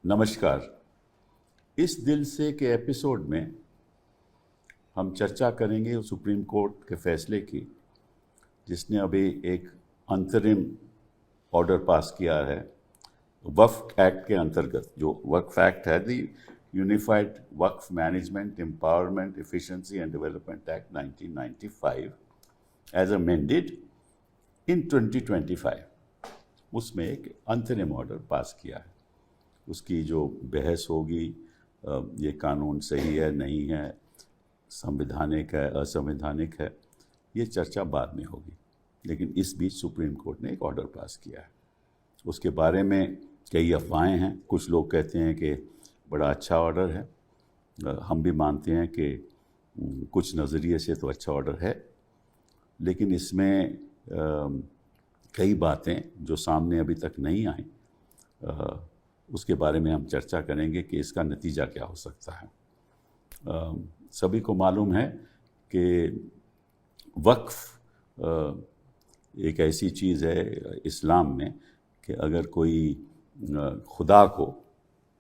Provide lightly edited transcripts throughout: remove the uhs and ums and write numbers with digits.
नमस्कार। इस दिल से के एपिसोड में हम चर्चा करेंगे सुप्रीम कोर्ट के फैसले की, जिसने अभी एक अंतरिम ऑर्डर पास किया है वक्फ एक्ट के अंतर्गत। जो वक्फ एक्ट है, दी यूनिफाइड वक्फ management empowerment efficiency and development act 1995 as amended in 2025, उसमें एक अंतरिम ऑर्डर पास किया है। उसकी जो बहस होगी, ये कानून सही है नहीं है, संवैधानिक है असंवैधानिक है, ये चर्चा बाद में होगी। लेकिन इस बीच सुप्रीम कोर्ट ने एक ऑर्डर पास किया है। उसके बारे में कई अफवाहें हैं। कुछ लोग कहते हैं कि बड़ा अच्छा ऑर्डर है। हम भी मानते हैं कि कुछ नज़रिए से तो अच्छा ऑर्डर है, लेकिन इसमें कई बातें जो सामने अभी तक नहीं आई, उसके बारे में हम चर्चा करेंगे कि इसका नतीजा क्या हो सकता है। सभी को मालूम है कि वक्फ एक ऐसी चीज़ है इस्लाम में कि अगर कोई खुदा को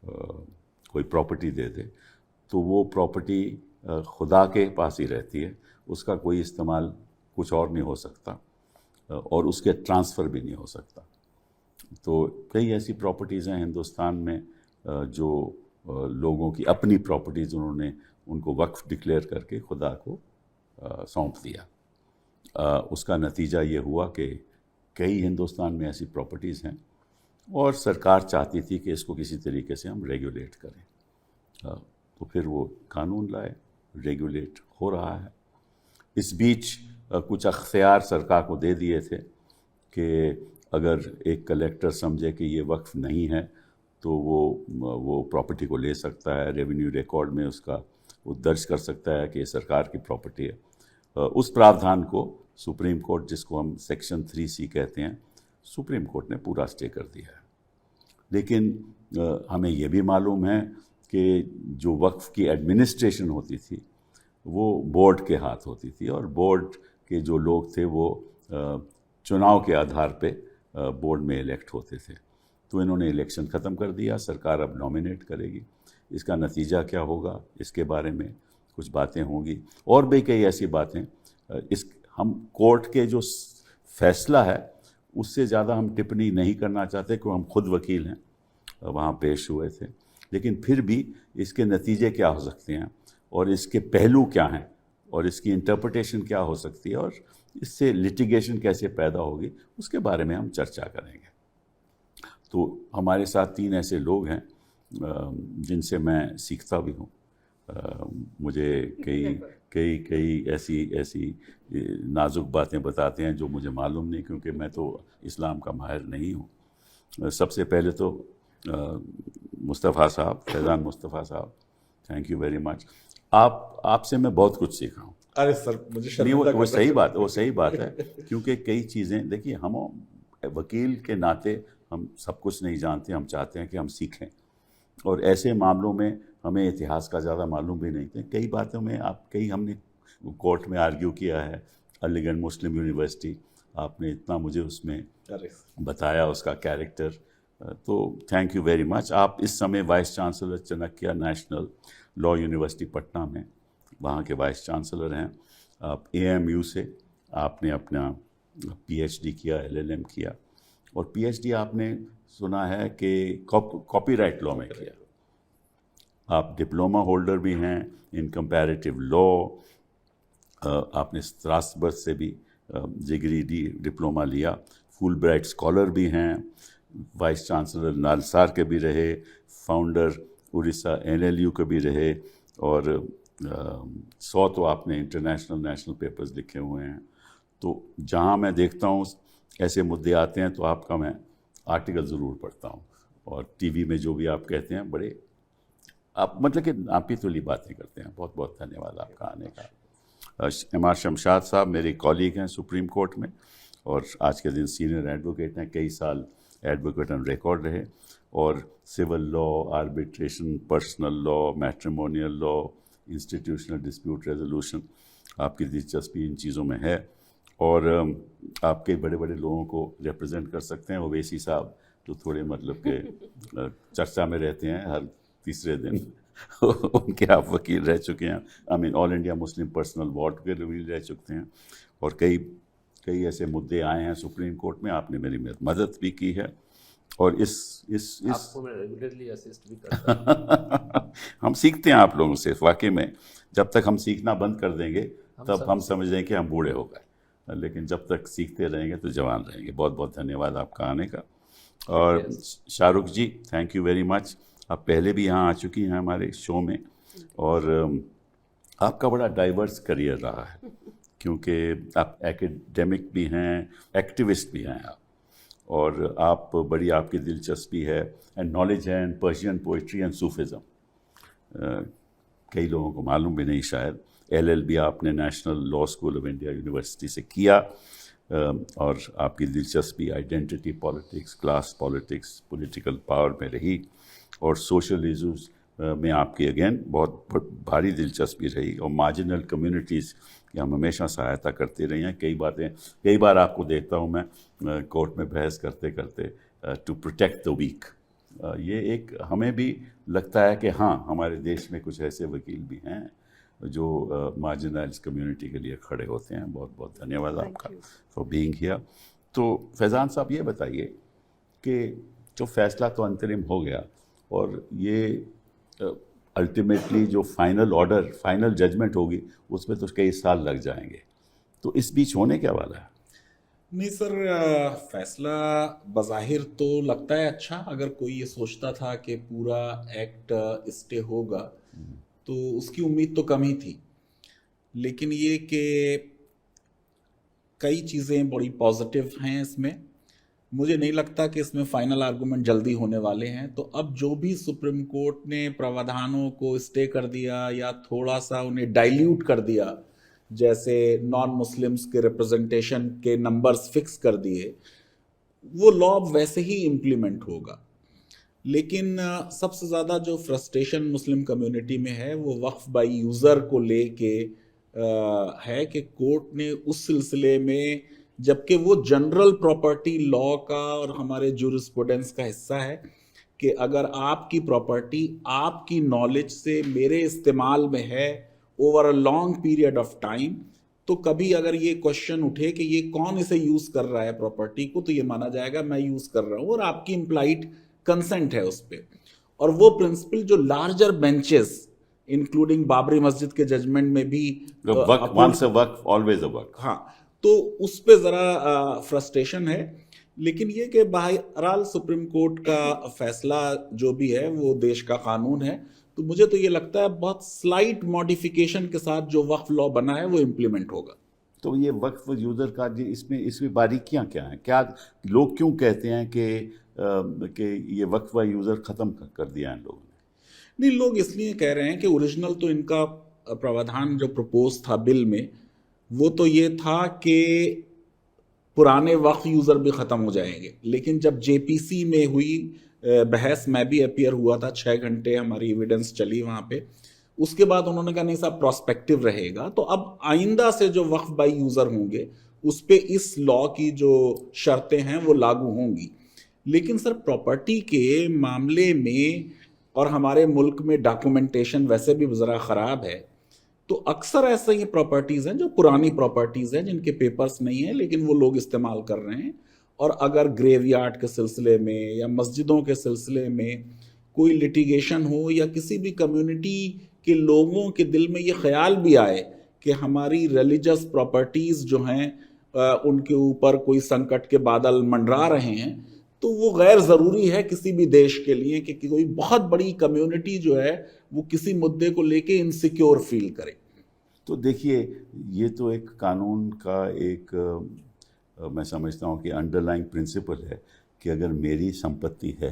कोई प्रॉपर्टी दे दे तो वो प्रॉपर्टी खुदा के पास ही रहती है, उसका कोई इस्तेमाल कुछ और नहीं हो सकता और उसके ट्रांसफ़र भी नहीं हो सकता। तो कई ऐसी प्रॉपर्टीज़ हैं हिंदुस्तान में जो लोगों की अपनी प्रॉपर्टीज़, उन्होंने उनको वक्फ डिक्लेयर करके खुदा को सौंप दिया। उसका नतीजा ये हुआ कि कई हिंदुस्तान में ऐसी प्रॉपर्टीज़ हैं और सरकार चाहती थी कि इसको किसी तरीके से हम रेगुलेट करें। तो फिर वो कानून लाए, रेगुलेट हो रहा है। इस बीच कुछ अख्तियार सरकार को दे दिए थे कि अगर एक कलेक्टर समझे कि ये वक्फ नहीं है तो वो प्रॉपर्टी को ले सकता है, रेवेन्यू रिकॉर्ड में उसका वो दर्ज कर सकता है कि ये सरकार की प्रॉपर्टी है। उस प्रावधान को सुप्रीम कोर्ट, जिसको हम सेक्शन 3C कहते हैं, सुप्रीम कोर्ट ने पूरा स्टे कर दिया है। लेकिन हमें ये भी मालूम है कि जो वक्फ की एडमिनिस्ट्रेशन होती थी वो बोर्ड के हाथ होती थी, और बोर्ड के जो लोग थे वो चुनाव के आधार पे बोर्ड में इलेक्ट होते थे। तो इन्होंने इलेक्शन ख़त्म कर दिया, सरकार अब नॉमिनेट करेगी। इसका नतीजा क्या होगा, इसके बारे में कुछ बातें होंगी और भी कई ऐसी बातें। हम कोर्ट के जो फैसला है उससे ज़्यादा हम टिप्पणी नहीं करना चाहते, क्योंकि हम खुद वकील हैं, वहाँ पेश हुए थे। लेकिन फिर भी इसके नतीजे क्या हो सकते हैं और इसके पहलू क्या हैं और इसकी इंटरप्रिटेशन क्या हो सकती है और इससे लिटिगेशन कैसे पैदा होगी, उसके बारे में हम चर्चा करेंगे। तो हमारे साथ 3 ऐसे लोग हैं जिनसे मैं सीखता भी हूँ। मुझे कई ऐसी नाजुक बातें बताते हैं जो मुझे मालूम नहीं, क्योंकि मैं तो इस्लाम का माहिर नहीं हूँ। सबसे पहले तो मुस्तफ़ा साहब, फैज़ान मुस्तफ़ा साहब, थैंक यू वेरी मच। आपसे मैं बहुत कुछ सीखा हूँ। अरे सर, मुझे नहीं, वो सही बात है, क्योंकि कई चीज़ें, देखिए, हम वकील के नाते हम सब कुछ नहीं जानते, हम चाहते हैं कि हम सीखें, और ऐसे मामलों में हमें इतिहास का ज़्यादा मालूम भी नहीं थे। कई बातों में हमने कोर्ट में आर्ग्यू किया है। अलीगढ़ मुस्लिम यूनिवर्सिटी, आपने इतना मुझे उसमें बताया उसका कैरेक्टर, तो थैंक यू वेरी मच। आप इस समय vice chancellor Chanakya national law university Patna में वहाँ के वाइस चांसलर हैं। आप AMU से आपने अपना PhD किया, LLM किया, और PhD आपने सुना है कि कॉपीराइट लॉ में किया। आप डिप्लोमा होल्डर भी हैं इन कंपैरेटिव लॉ। आपने स्ट्रासबर्ग से भी डिग्री डिप्लोमा लिया। फुल ब्राइट स्कॉलर भी हैं, वाइस चांसलर नालसार के भी रहे, फाउंडर उड़ीसा NLU के भी रहे, और 100 तो आपने इंटरनेशनल नेशनल पेपर्स लिखे हुए हैं। तो जहाँ मैं देखता हूँ ऐसे मुद्दे आते हैं तो आपका मैं आर्टिकल ज़रूर पढ़ता हूँ, और टीवी में जो भी आप कहते हैं, बड़े आप मतलब कि आप ही तुली बातें करते हैं। बहुत बहुत धन्यवाद आपका आने का। MR शमशाद साहब मेरे कॉलीग हैं सुप्रीम कोर्ट में, और आज के दिन सीनियर एडवोकेट हैं, कई साल एडवोकेट ऑन रिकॉर्ड रहे, और civil law, arbitration, personal law, matrimonial law, institutional dispute resolution, आपकी दिलचस्पी इन चीज़ों में है। और आपके बड़े बड़े लोगों को रिप्रेजेंट कर सकते हैं। ओवैसी साहब जो थोड़े मतलब के चर्चा में रहते हैं हर तीसरे दिन उनके आप वकील रह चुके हैं। I mean all India Muslim personal law के भी रह चुके हैं, और कई कई ऐसे मुद्दे आए हैं सुप्रीम कोर्ट में, आपने मेरी मदद भी की है। और इस आपको मैं रेगुलरली असिस्ट भी करता हूं। हम सीखते हैं आप लोगों से वाकई में। जब तक हम सीखना बंद कर देंगे तब हम समझ लें कि हम बूढ़े हो गए, लेकिन जब तक सीखते रहेंगे तो जवान रहेंगे। बहुत बहुत धन्यवाद आपका आने का। और शाहरुख जी, थैंक यू वेरी मच। आप पहले भी यहाँ आ चुकी हैं हमारे शो में, और आपका बड़ा डाइवर्स करियर रहा है, क्योंकि आप एकेडमिक भी हैं, एक्टिविस्ट भी हैं आप, और आप बड़ी आपकी दिलचस्पी है एंड नॉलेज है and Persian poetry and Sufism. कई लोगों को मालूम भी नहीं शायद। LLB आपने national law school of India university से किया, और आपकी दिलचस्पी identity politics, class politics, political power में रही, और सोशल इश्यूज़ में आपकी अगेन बहुत भारी दिलचस्पी रही, और मार्जिनल कम्युनिटीज़ की हम हमेशा सहायता करते रहे हैं। कई बार आपको देखता हूँ मैं कोर्ट में बहस करते करते, टू प्रोटेक्ट द वीक। ये एक हमें भी लगता है कि हाँ, हमारे देश में कुछ ऐसे वकील भी हैं जो मार्जिनलाइज्ड कम्युनिटी के लिए खड़े होते हैं। बहुत बहुत धन्यवाद आपका फॉर बीइंग हियर। तो फैज़ान साहब, ये बताइए कि जो फैसला तो अंतरिम हो गया, और ये अल्टीमेटली जो फाइनल ऑर्डर, फाइनल जजमेंट होगी, उसमें तो कई साल लग जाएंगे, तो इस बीच होने क्या वाला है? नहीं सर, फैसला बज़ाहिर तो लगता है अच्छा। अगर कोई ये सोचता था कि पूरा एक्ट स्टे होगा तो उसकी उम्मीद तो कम ही थी, लेकिन ये कि कई चीज़ें बड़ी पॉजिटिव हैं इसमें। मुझे नहीं लगता कि इसमें फाइनल आर्गूमेंट जल्दी होने वाले हैं। तो अब जो भी सुप्रीम कोर्ट ने प्रावधानों को स्टे कर दिया या थोड़ा सा उन्हें डाइल्यूट कर दिया, जैसे नॉन मुस्लिम्स के रिप्रेजेंटेशन के नंबर्स फिक्स कर दिए, वो लॉ वैसे ही इम्प्लीमेंट होगा। लेकिन सबसे ज़्यादा जो फ्रस्ट्रेशन मुस्लिम कम्युनिटी में है वो वक्फ बाय यूज़र को लेके है कि कोर्ट ने उस सिलसिले में, जबकि वो जनरल प्रॉपर्टी लॉ का और हमारे जूरिस्प्रूडेंस का हिस्सा है कि अगर आपकी प्रॉपर्टी आपकी नॉलेज से मेरे इस्तेमाल में है over a long period of time, तो कभी अगर ये क्वेश्चन उठे कि ये कौन इसे यूज़ कर रहा है प्रॉपर्टी को, तो ये माना जाएगा मैं यूज़ कर रहा हूँ और आपकी इम्प्लाइड कंसेंट है उस पर। और वो प्रिंसिपल जो लार्जर बेंचेस इंक्लूडिंग बाबरी मस्जिद के जजमेंट में भी वक्फ ऑलवेज अ वक्फ, हाँ, तो उस पे ज़रा फ्रस्ट्रेशन है। लेकिन ये कि बहरहाल सुप्रीम कोर्ट का फैसला जो भी है वो देश का कानून है, तो मुझे तो ये लगता है बहुत स्लाइट मॉडिफिकेशन के साथ जो वक्फ लॉ बना है वो इम्प्लीमेंट होगा। तो ये वक्फ यूज़र का इसमें बारीकियां क्या हैं? क्या लोग क्यों कहते हैं कि ये वक्फ यूज़र ख़त्म कर दिया है लोगों ने? नहीं, लोग इसलिए कह रहे हैं कि ओरिजिनल तो इनका प्रावधान जो प्रपोज था बिल में, वो तो ये था कि पुराने वक्फ यूज़र भी ख़त्म हो जाएंगे। लेकिन जब JPC में हुई बहस, मैं भी अपियर हुआ था, 6 घंटे हमारी एविडेंस चली वहाँ पे। उसके बाद उन्होंने कहा नहीं साहब, प्रॉस्पेक्टिव रहेगा। तो अब आइंदा से जो वक्फ बाय यूज़र होंगे उस पे इस लॉ की जो शर्तें हैं वो लागू होंगी। लेकिन सर, प्रॉपर्टी के मामले में और हमारे मुल्क में डॉक्यूमेंटेशन वैसे भी ज़रा ख़राब है, तो अक्सर ऐसे ही प्रॉपर्टीज़ हैं जो पुरानी प्रॉपर्टीज़ हैं जिनके पेपर्स नहीं हैं लेकिन वो लोग इस्तेमाल कर रहे हैं। और अगर ग्रेवयार्ड के सिलसिले में या मस्जिदों के सिलसिले में कोई लिटिगेशन हो या किसी भी कम्युनिटी के लोगों के दिल में ये ख्याल भी आए कि हमारी रिलीजियस प्रॉपर्टीज़ जो हैं उनके ऊपर कोई संकट के बादल मंडरा रहे हैं, तो वो गैर ज़रूरी है किसी भी देश के लिए कि कोई बहुत बड़ी कम्युनिटी जो है वो किसी मुद्दे को लेके इनसिक्योर फील करे। तो देखिए, ये तो एक कानून का एक मैं समझता हूँ कि अंडरलाइंग प्रिंसिपल है कि अगर मेरी संपत्ति है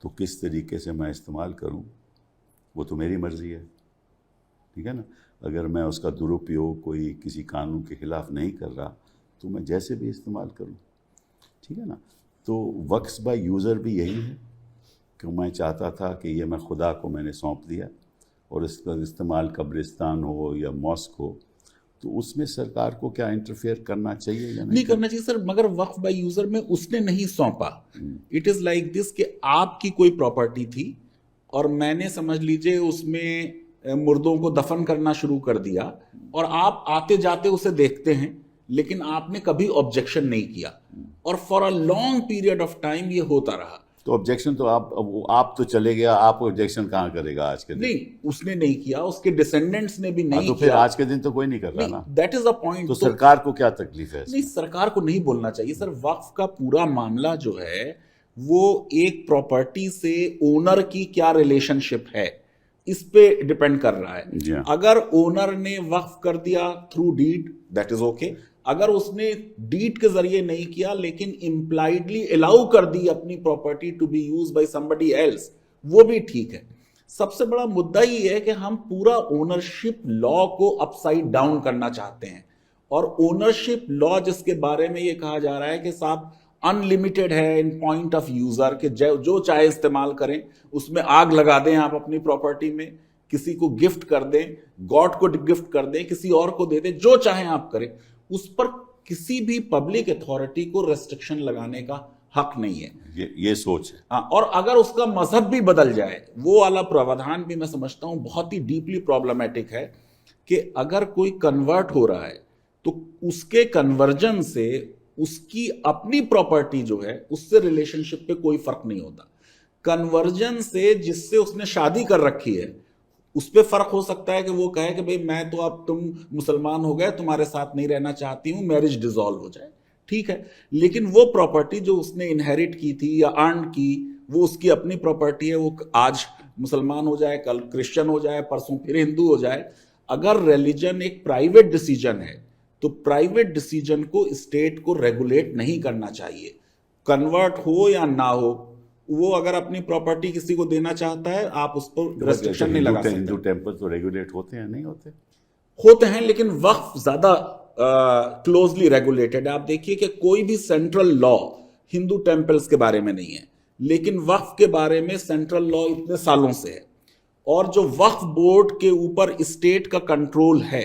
तो किस तरीके से मैं इस्तेमाल करूँ वो तो मेरी मर्ज़ी है, ठीक है ना। अगर मैं उसका दुरुपयोग कोई किसी कानून के ख़िलाफ़ नहीं कर रहा तो मैं जैसे भी इस्तेमाल करूँ, ठीक है ना। तो वक्फ बाय यूज़र भी यही है कि मैं चाहता था कि ये मैं खुदा को मैंने सौंप दिया और इसका इस्तेमाल कब्रिस्तान हो या मॉस्क हो तो उसमें सरकार को क्या इंटरफेयर करना चाहिए या नहीं करना चाहिए सर, मगर वक्फ बाय यूजर में उसने नहीं सौंपा। इट इज लाइक दिस कि आपकी कोई प्रॉपर्टी थी और मैंने समझ लीजिए उसमें मुर्दों को दफन करना शुरू कर दिया और आप आते जाते उसे देखते हैं, लेकिन आपने कभी ऑब्जेक्शन नहीं किया और for a long period of time ये होता रहा। तो ऑब्जेक्शन तो आप तो चले गया, आप ऑब्जेक्शन कहाँ करेगा आज के दिन? नहीं, उसने नहीं किया, उसके डिसेंडेंट्स ने भी नहीं तो फिर किया। आज के दिन तो कोई नहीं कर रहा ना। That is a point. तो सरकार को क्या तकलीफ है? नहीं, सरकार को नहीं बोलना चाहिए सर। वक्फ का पूरा मामला जो है वो एक प्रॉपर्टी से ओनर की क्या रिलेशनशिप है इस पे डिपेंड कर रहा है। अगर ओनर ने वक्फ कर दिया through deed, that is okay. अगर उसने डीड के जरिए नहीं किया लेकिन इम्प्लाइडली अलाउ कर दी अपनी property to be used by somebody else, वो भी ठीक है। सबसे बड़ा मुद्दा ये है कि हम पूरा ओनरशिप लॉ को अपसाइड डाउन करना चाहते हैं, और ओनरशिप लॉ जिसके बारे में ये कहा जा रहा है कि साहब अनलिमिटेड है इन पॉइंट ऑफ यूजर, के जो चाहे इस्तेमाल करें, उसमें आग लगा दें आप अपनी प्रॉपर्टी में, किसी को गिफ्ट कर दें, गॉड को गिफ्ट कर दें, किसी और को दे दें, जो चाहे आप करें, उस पर किसी भी पब्लिक अथॉरिटी को रेस्ट्रिक्शन लगाने का हक नहीं है। ये सोच है। हाँ, और अगर उसका मजहब भी बदल जाए, वो वाला प्रावधान भी मैं समझता हूं बहुत ही डीपली प्रॉब्लमेटिक है कि अगर कोई कन्वर्ट हो रहा है तो उसके कन्वर्जन से उसकी अपनी प्रॉपर्टी जो है उससे रिलेशनशिप पे कोई फर्क नहीं होता। कन्वर्जन से जिससे उसने शादी कर रखी है उस पे फर्क हो सकता है कि वो कहे कि भाई मैं तो अब तुम मुसलमान हो गए, तुम्हारे साथ नहीं रहना चाहती हूं, मैरिज डिसॉल्व हो जाए, ठीक है। लेकिन वो प्रॉपर्टी जो उसने इनहेरिट की थी या अर्न की, वो उसकी अपनी प्रॉपर्टी है। वो आज मुसलमान हो जाए, कल क्रिश्चियन हो जाए, परसों फिर हिंदू हो जाए। अगर रिलीजन एक प्राइवेट डिसीजन है तो प्राइवेट डिसीजन को स्टेट को रेगुलेट नहीं करना चाहिए। कन्वर्ट हो या ना हो, वो अगर अपनी प्रॉपर्टी किसी को देना चाहता है, आप उस पर रेस्ट्रिक्शन नहीं लगा सकते। हिंदू टेम्पल तो रेगुलेट होते हैं, नहीं होते? होते हैं, लेकिन वक्फ ज्यादा क्लोजली रेगुलेटेड है। आप देखिए कि कोई भी सेंट्रल लॉ हिंदू टेम्पल्स के बारे में नहीं है, लेकिन वक्फ के बारे में सेंट्रल लॉ इतने सालों से है। और जो वक्फ बोर्ड के ऊपर स्टेट का कंट्रोल है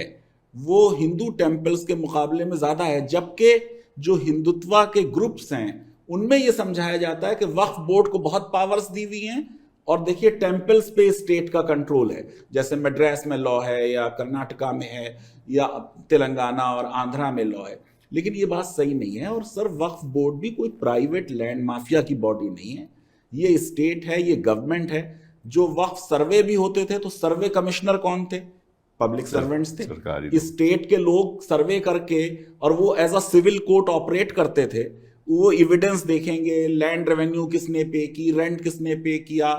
वो हिंदू टेम्पल्स के मुकाबले में ज्यादा है, जबकि जो हिंदुत्वा के ग्रुप्स हैं उनमें यह समझाया जाता है कि वक्फ बोर्ड को बहुत पावर्स दी हुई हैं और देखिए टेम्पल्स पे स्टेट का कंट्रोल है। जैसे मद्रास में लॉ है या कर्नाटका में है या तेलंगाना और आंध्रा में लॉ है, लेकिन ये बात सही नहीं है। और सर, वक्फ बोर्ड भी कोई प्राइवेट लैंड माफिया की बॉडी नहीं है, ये स्टेट है, ये गवर्नमेंट है। जो वक्फ सर्वे भी होते थे तो सर्वे कमिश्नर कौन थे? पब्लिक सर्वेंट्स थे। स्टेट के लोग सर्वे करके और वो as a civil court operate करते थे। वो एविडेंस देखेंगे, लैंड रेवेन्यू किसने पे की, रेंट किसने पे किया,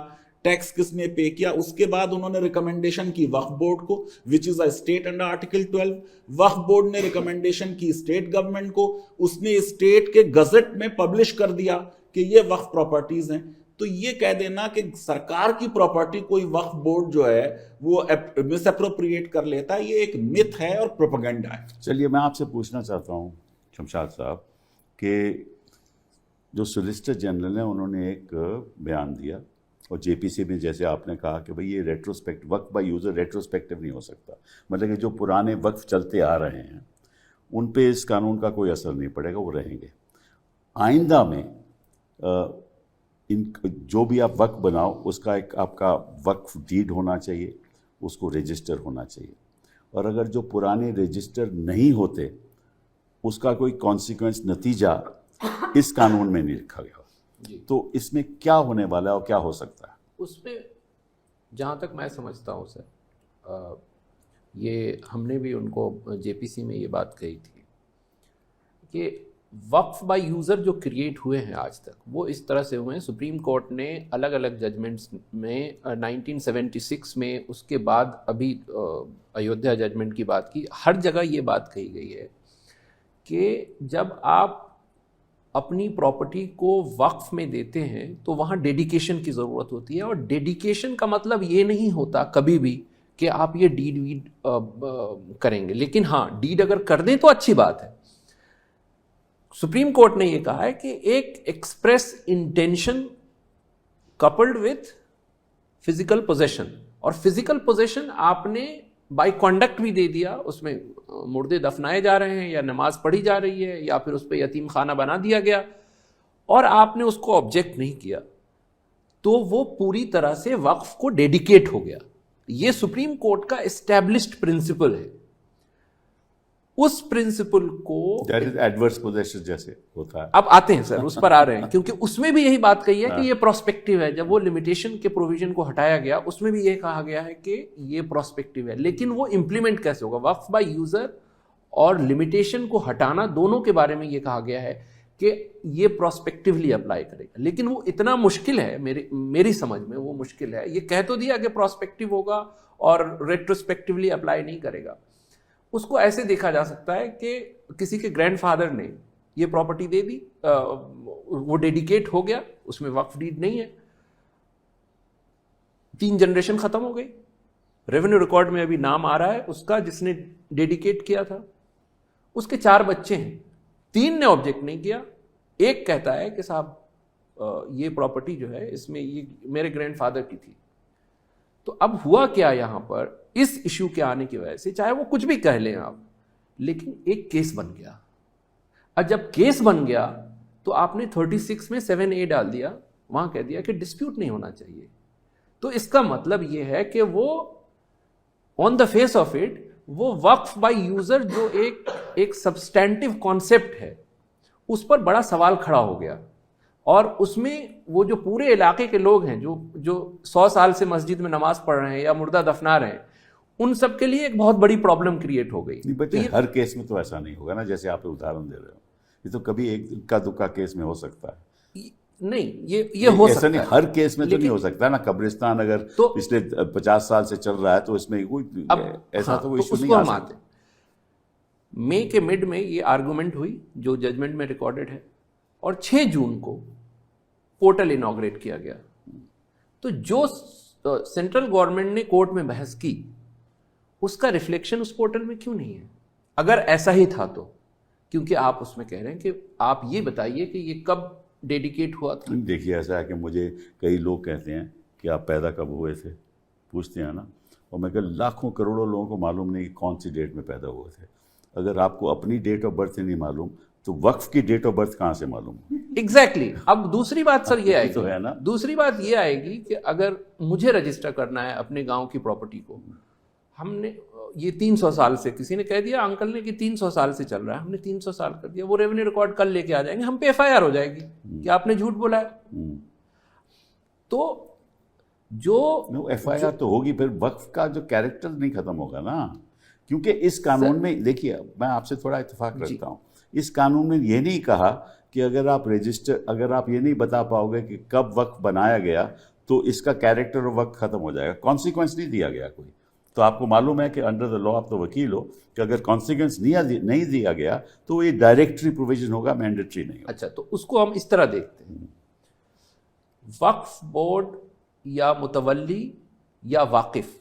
टैक्स किसने पे किया। उसके बाद उन्होंने रिकमेंडेशन की वक्फ बोर्ड को, which is a state under article 12। Waqf board ने रिकमेंडेशन की स्टेट गवर्नमेंट को, उसने स्टेट के गजट में पब्लिश कर दिया कि ये वक्फ प्रॉपर्टीज हैं। तो ये कह देना कि सरकार की प्रॉपर्टी कोई वक्फ बोर्ड जो है वो मिसअप्रोप्रिएट कर लेता है, ये एक मिथ है और प्रोपेगेंडा है। चलिए, मैं आपसे पूछना चाहता हूँ शमशाद साहब कि जो सोलिसिटर जनरल हैं उन्होंने एक बयान दिया, और जेपीसी में जैसे आपने कहा कि भाई ये retrospect Waqf by user retrospective नहीं हो सकता, मतलब कि जो पुराने वक्फ चलते आ रहे हैं उन पे इस कानून का कोई असर नहीं पड़ेगा, वो रहेंगे। आइंदा में इन जो भी आप वक्फ बनाओ उसका एक आपका वक्फ डीड होना चाहिए, उसको रजिस्टर होना चाहिए, और अगर जो पुराने रजिस्टर नहीं होते उसका कोई कॉन्सिक्वेंस नतीजा इस कानून में नहीं लिखा गया। तो इसमें क्या होने वाला है और क्या हो सकता है? उसमें जहाँ तक मैं समझता हूँ सर, ये हमने भी उनको जेपीसी में ये बात कही थी कि वक्फ बाय यूज़र जो क्रिएट हुए हैं आज तक वो इस तरह से हुए हैं। सुप्रीम कोर्ट ने अलग अलग जजमेंट्स में 1976 में, उसके बाद अभी अयोध्या जजमेंट की बात की, हर जगह ये बात कही गई है कि जब आप अपनी प्रॉपर्टी को वक्फ में देते हैं तो वहाँ डेडिकेशन की ज़रूरत होती है। और डेडिकेशन का मतलब ये नहीं होता कभी भी कि आप ये डीड वीड करेंगे, लेकिन हाँ, डीड अगर कर दें तो अच्छी बात है। सुप्रीम कोर्ट ने ये कहा है कि एक express intention coupled with physical possession, और फिजिकल पोजेशन आपने बाय कॉन्डक्ट भी दे दिया, उसमें मुर्दे दफनाए जा रहे हैं या नमाज पढ़ी जा रही है या फिर उस पर यतीम खाना बना दिया गया और आपने उसको ऑब्जेक्ट नहीं किया, तो वो पूरी तरह से वक्फ को डेडिकेट हो गया। ये सुप्रीम कोर्ट का एस्टैब्लिश्ड प्रिंसिपल है। उस प्रिंसिपल को दैट इज एडवर्स पोजेशन जैसे होता है। अब आते हैं सर, उस पर आ रहे हैं, क्योंकि उसमें भी यही बात कही है कि ये प्रोस्पेक्टिव है। जब वो लिमिटेशन के प्रोविजन को हटाया गया उसमें भी ये कहा गया है कि ये प्रोस्पेक्टिव है, लेकिन वो इंप्लीमेंट कैसे होगा? वक्फ बाय यूजर और लिमिटेशन को हटाना, दोनों के बारे में ये कहा गया है कि ये प्रोस्पेक्टिवली अप्लाई करेगा, लेकिन वो इतना मुश्किल है, मेरी समझ में वो मुश्किल है। ये कह तो दिया कि प्रोस्पेक्टिव होगा और रेट्रोस्पेक्टिवली अप्लाई नहीं करेगा। उसको ऐसे देखा जा सकता है कि किसी के ग्रैंडफादर ने ये प्रॉपर्टी दे दी, वो डेडिकेट हो गया, उसमें वक्फ डीड नहीं है, 3 जनरेशन खत्म हो गई, रेवेन्यू रिकॉर्ड में अभी नाम आ रहा है उसका जिसने डेडिकेट किया था, उसके 4 बच्चे हैं, 3 ने ऑब्जेक्ट नहीं किया, एक कहता है कि साहब ये प्रॉपर्टी जो है इसमें ये मेरे ग्रैंडफादर की थी। तो अब हुआ क्या यहां पर, इस इश्यू के आने की वजह से, चाहे वो कुछ भी कह लें आप, लेकिन एक केस बन गया। और जब केस बन गया तो आपने 36 में 7A डाल दिया, वहां कह दिया कि डिस्प्यूट नहीं होना चाहिए। तो इसका मतलब ये है कि वो on the face of it वो वक्फ बाय यूजर जो एक सब्सटैंटिव कॉन्सेप्ट है उस पर बड़ा सवाल खड़ा हो गया। और उसमें वो जो पूरे इलाके के लोग हैं जो 100 साल से मस्जिद में नमाज पढ़ रहे हैं या मुर्दा दफना रहे हैं, उन सब के लिए एक बहुत बड़ी प्रॉब्लम क्रिएट हो गई। तो हर केस में तो ऐसा नहीं होगा ना, जैसे आप उदाहरण दे रहे हो, ये तो कभी एक इक्का दुक्का केस में हो सकता है। नहीं, ये हो सकता नहीं, है, हर केस में तो नहीं हो सकता ना। कब्रिस्तान अगर तो पिछले 50 साल से चल रहा है तो इसमें कोई ऐसा तो इशू नहीं आ सकता। मई के मिड में ये आर्गुमेंट हुई जो जजमेंट में रिकॉर्डेड है, और 6 जून को पोर्टल इनॉग्रेट किया गया। तो जो सेंट्रल गवर्नमेंट ने कोर्ट में बहस की उसका रिफ्लेक्शन उस पोर्टल में क्यों नहीं है, अगर ऐसा ही था तो? क्योंकि आप उसमें कह रहे हैं कि आप ये बताइए कि ये कब डेडिकेट हुआ था। देखिए, ऐसा है कि मुझे कई लोग कहते हैं कि आप पैदा कब हुए थे, पूछते हैं ना, और मैं कहता लाखों करोड़ों लोगों को मालूम नहीं कि कौन सी डेट में पैदा हुए थे। अगर आपको अपनी डेट ऑफ बर्थ नहीं मालूम तो वक्फ की डेट ऑफ बर्थ कहाँ से मालूम? एग्जैक्टली। अब दूसरी बात सर ये आएगी, तो है ना, दूसरी बात ये आएगी कि अगर मुझे रजिस्टर करना है अपने गांव की प्रॉपर्टी को, हमने ये 300 साल से, किसी ने कह दिया अंकल ने कि 300 साल से चल रहा है, हमने 300 साल कर दिया, वो रेवेन्यू रिकॉर्ड कल लेके आ जाएंगे, हम पे FIR हो जाएगी कि आपने झूठ बोला है। तो जो FIR तो होगी, फिर वक्फ का जो कैरेक्टर नहीं खत्म होगा ना। क्योंकि इस कानून में, देखिए मैं आपसे थोड़ा इत्तेफाक रखता हूँ, इस कानून ने ये नहीं कहा कि अगर आप ये नहीं बता पाओगे कि कब वक्फ बनाया गया तो इसका कैरेक्टर और वक्त खत्म हो जाएगा। कॉन्सिक्वेंस नहीं दिया गया कोई। तो आपको मालूम है कि अंडर द लॉ, आप तो वकील हो, कि अगर कॉन्सिक्वेंस नहीं दिया गया तो ये डायरेक्टरी प्रोविजन होगा, मैंडेटरी नहीं होगा। अच्छा, तो उसको हम इस तरह देखते हैं, वक्फ बोर्ड या मुतवल्ली या वाकिफ,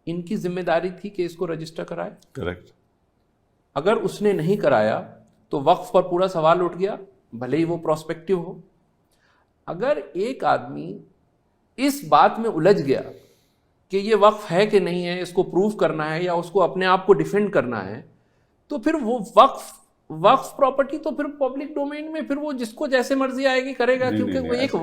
इनकी जिम्मेदारी थी कि इसको रजिस्टर कराए। करेक्ट। अगर उसने नहीं कराया तो वक्फ पर पूरा सवाल उठ गया, भले ही वो प्रोस्पेक्टिव हो। अगर एक आदमी इस बात में उलझ गया कि ये वक्फ है कि नहीं है, इसको प्रूव करना है या उसको अपने आप को डिफेंड करना है, तो फिर वो वक्फ प्रॉपर्टी तो फिर पब्लिक डोमेन में फिर वो जिसको जैसे मर्जी आएगी करेगा। क्योंकि वो एक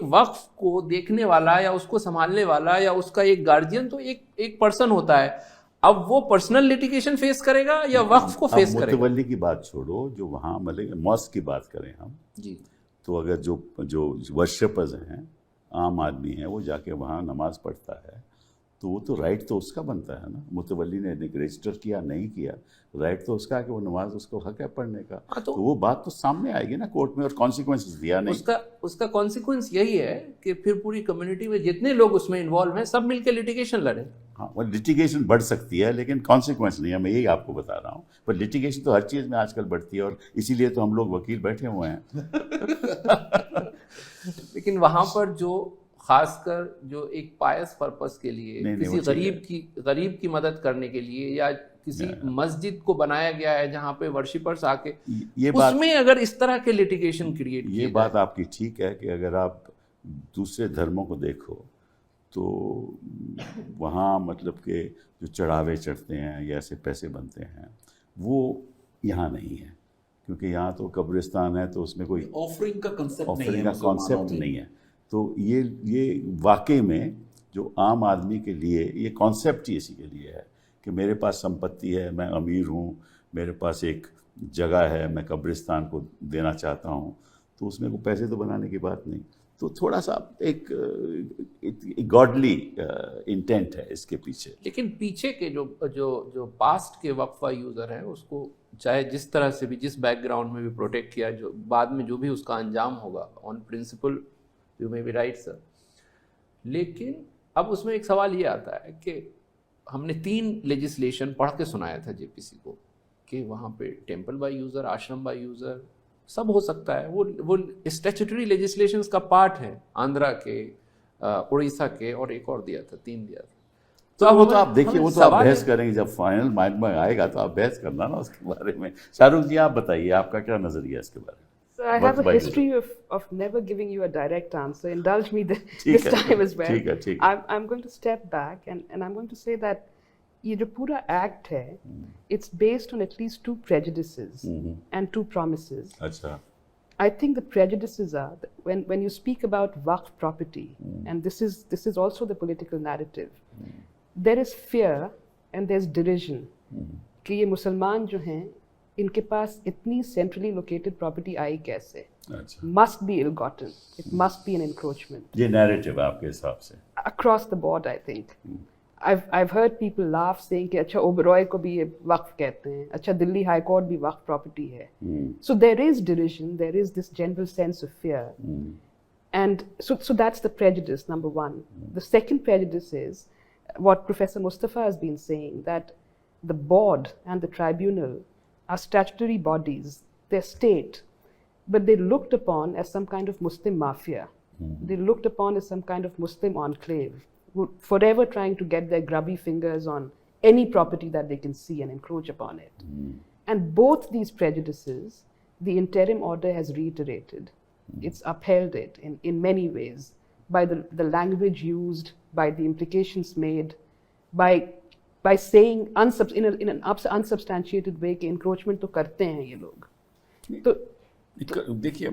वक्फ को देखने वाला या उसको संभालने वाला या उसका एक गार्जियन तो एक पर्सन होता है। अब वो पर्सनल लिटिगेशन फेस करेगा या वक्फ को फेस करेगा? मुतवल्ली की बात छोड़ो, जो वहाँ मॉस्क की बात करें हम जी, तो अगर जो वर्शिपर्स हैं, आम आदमी है, वो जाके वहाँ नमाज पढ़ता है तो वो तो राइट तो उसका बनता है ना। मुतवल्ली ने रजिस्टर किया नहीं किया, राइट तो उसका है कि वो नमाज, उसको हक है पढ़ने का। तो वो बात तो सामने आएगी ना कोर्ट में, और कॉन्सिक्वेंसेस दिया नहीं। उसका कॉन्सिक्वेंस यही है कि फिर पूरी कम्युनिटी में जितने लोग उसमें इन्वॉल्व हैं सब मिलकर लिटिगेशन लड़े। हाँ, वो लिटिगेशन बढ़ सकती है लेकिन कॉन्सिक्वेंस नहीं है, मैं यही आपको बता रहा हूँ। पर लिटिगेशन तो हर चीज़ में आजकल बढ़ती है, और इसीलिए तो हम लोग वकील बैठे हुए हैं। लेकिन वहाँ पर जो खासकर जो एक पायस पर्पस के लिए किसी गरीब की मदद करने के लिए या किसी मस्जिद को बनाया गया है जहाँ पे वर्शिपर्स आके, ये उसमें अगर इस तरह के लिटिगेशन क्रिएट, ये बात आपकी ठीक है कि अगर आप दूसरे धर्मों को देखो तो वहाँ मतलब के जो चढ़ावे चढ़ते हैं या ऐसे पैसे बनते हैं वो यहाँ नहीं है, क्योंकि यहाँ तो कब्रिस्तान है तो उसमें कोई ऑफरिंग का कंसेप्ट नहीं ऑफरिंग है का मुसलमानों कॉन्सेप्ट में। नहीं है। तो ये वाकई में जो आम आदमी के लिए ये कॉन्सेप्ट ही इसी के लिए है कि मेरे पास संपत्ति है, मैं अमीर हूँ, मेरे पास एक जगह है, मैं कब्रिस्तान को देना चाहता हूँ, तो उसमें को पैसे तो बनाने की बात नहीं। तो थोड़ा सा एक गॉडली इंटेंट है इसके पीछे। लेकिन पीछे के जो जो जो पास्ट के वक्फा यूज़र हैं उसको चाहे जिस तरह से भी, जिस बैकग्राउंड में भी प्रोटेक्ट किया, जो बाद में जो भी उसका अंजाम होगा, on principle you may be right sir. लेकिन अब उसमें एक सवाल ये आता है कि हमने 3 लेजिस्लेशन पढ़ के सुनाया था जेपीसी को कि वहाँ पे टेम्पल बाय यूज़र, आश्रम बाय यूज़र सब हो सकता है। वो स्टैट्यूटरी लेजिस्लेशंस का पार्ट है, आंध्रा के, उड़ीसा के, और एक और दिया था, 3 दिया था। तो वो तो हमें- आप देखिए, हमें वो तो आप सवाल बहस है- करेंगे जब फाइनल माइंड में आएगा तो आप बहस करना ना उसके बारे में। शाहरुख जी आप बताइए, आपका क्या नजरिया है इसके बारे में? So I have a history of never giving you a direct answer. Indulge me this है, time as well. ठीक है। I'm going to step back and I'm going to say that ये जो पूरा act है, it's based on at least 2 prejudices and 2 promises. अच्छा, I think the prejudices are that when you speak about waqf property, and this is also the political narrative, there is fear and there's derision कि ये मुसलमान जो हैं इनके पास इतनी centrally located property आई कैसे? अच्छा, Must be ill-gotten. It must be an encroachment. ये नैरेटिव है आपके हिसाब से? Across the board, I think. I've heard people laugh saying कि अच्छा ओबरॉय को भी ये वक्फ कहते हैं, अच्छा दिल्ली हाई कोर्ट भी वक्फ प्रॉपर्टी है. So there is derision, there is this general sense of fear. And so that's the prejudice, number one. The second prejudice is what Professor Mustafa has been saying, that the board and the tribunal are statutory bodies, they're state, but they're looked upon as some kind of Muslim mafia. They're looked upon as some kind of Muslim enclave, who forever trying to get their grubby fingers on any property that they can see and encroach upon it. And both these prejudices, the interim order has reiterated. It's upheld it in many ways, by the language used, by the implications made, by saying in an unsubstantiated way कि encroachment तो करते हैं ये लोग. तो देखिए,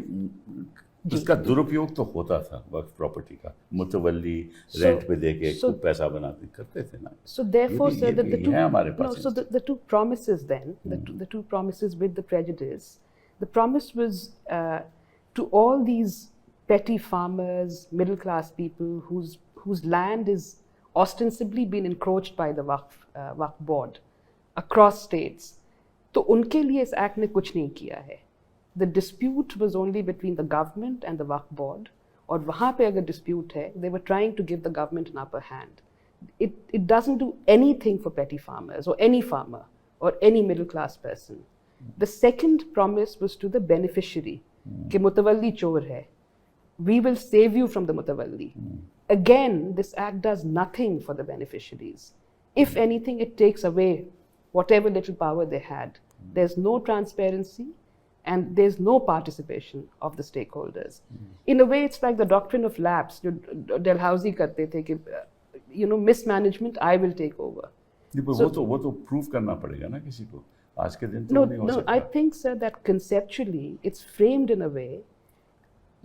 इसका दुरुपयोग तो होता था वक्फ प्रॉपर्टी का, मुतवल्ली रेंट पे देके खूब पैसा बनाते करते थे ना। So therefore, ये भी- sir, ये that the भी two है हमारे पास so the 2 promises then, the two promises with the prejudice. The promise was to all these petty farmers, middle class people whose land is ostensibly been encroached by the Waqf board across states. तो उनके लिए इस act ने कुछ नहीं किया है. The dispute was only between the government and the Waqf board, और वहाँ पे अगर dispute है, they were trying to give the government an upper hand. It doesn't do anything for petty farmers or any farmer or any middle class person. The second promise was to the beneficiary कि मुतवल्ली चोर है. We will save you from the mutawalli. Again, this act does nothing for the beneficiaries. If anything, it takes away whatever little power they had. There's no transparency and there's no participation of the stakeholders. In a way, it's like the doctrine of lapse. जो Dalhousie करते थे कि mismanagement, I will take over. नहीं, पर वो तो prove करना पड़ेगा ना किसी को। आज के दिन तो No, नहीं हो no, सकता। I think, sir, that conceptually it's framed in a way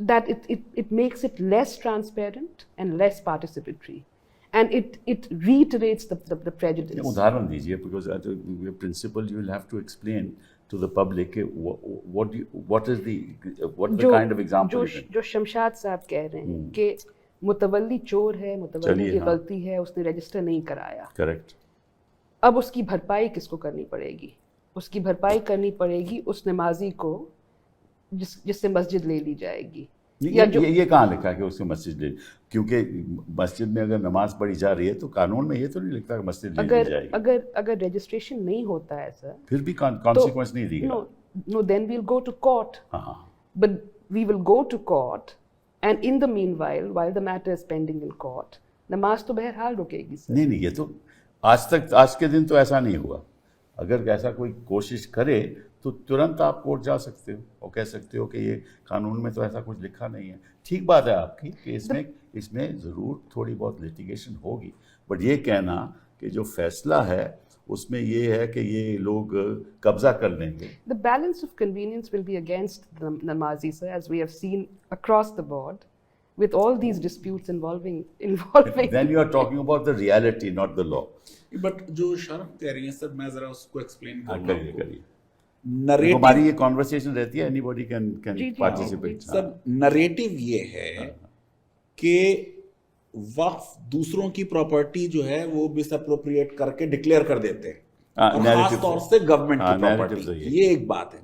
that it makes it less transparent and less participatory. And it reiterates the prejudice. उदाहरण दीजिए, because principle you will have to explain to the public what is the kind of example you can- जो शमशाद साहब कह रहे हैं कि मुतवल्ली चोर है, मुतवल्ली चलिए, की हाँ। गलती है, उसने रजिस्टर नहीं कराया. Correct. अब उसकी भरपाई किसको करनी पड़ेगी? उसकी भरपाई करनी पड़ेगी उस नमाजी को जिससे मस्जिद ले ली जाएगी. या जो ये कहाँ लिखा है कि उसके मस्जिद ले, क्योंकि मस्जिद में अगर नमाज पढ़ी जा रही है तो कानून में ये तो नहीं लिखता कि मस्जिद ले ली जाएगी। अगर रजिस्ट्रेशन नहीं होता है सर, फिर भी कॉन्सिक्वेंस नहीं दी no, then we'll go to court. हाँ, But we will go to court, and in the meanwhile, while the matter is pending in court, नमाज तो बहरहाल रुकेगी सर. नहीं, ये तो आज के दिन तो ऐसा नहीं हुआ। अगर ऐसा कोई कोशिश करे तो तुरंत आप कोर्ट जा सकते हो और कह सकते हो कि ये कानून में तो ऐसा कुछ लिखा नहीं है। ठीक बात है आपकी कि इसमें ज़रूर थोड़ी बहुत लिटिगेशन होगी, बट ये कहना कि जो फैसला है उसमें ये है कि ये लोग कब्जा कर लेंगे। The balance of convenience will be against the Namazi, sir, as we have seen across the board, with all these disputes involving. Then you are talking about the reality, not the law. But जो शर्म कह रही है sir, मैं जरा उसको explain करूंगा। करिए। नरेटिव, हमारी ये कॉन्वर्सेशन रहती है, एनीबॉडी कैन जी, पार्टिसिपेट। सर नरेटिव ये है कि वक्फ दूसरों की प्रॉपर्टी जो है वो मिसअप्रोप्रिएट करके डिक्लेयर कर देते हैं, और खास तौर से गवर्नमेंट की प्रॉपर्टी। ये एक बात है।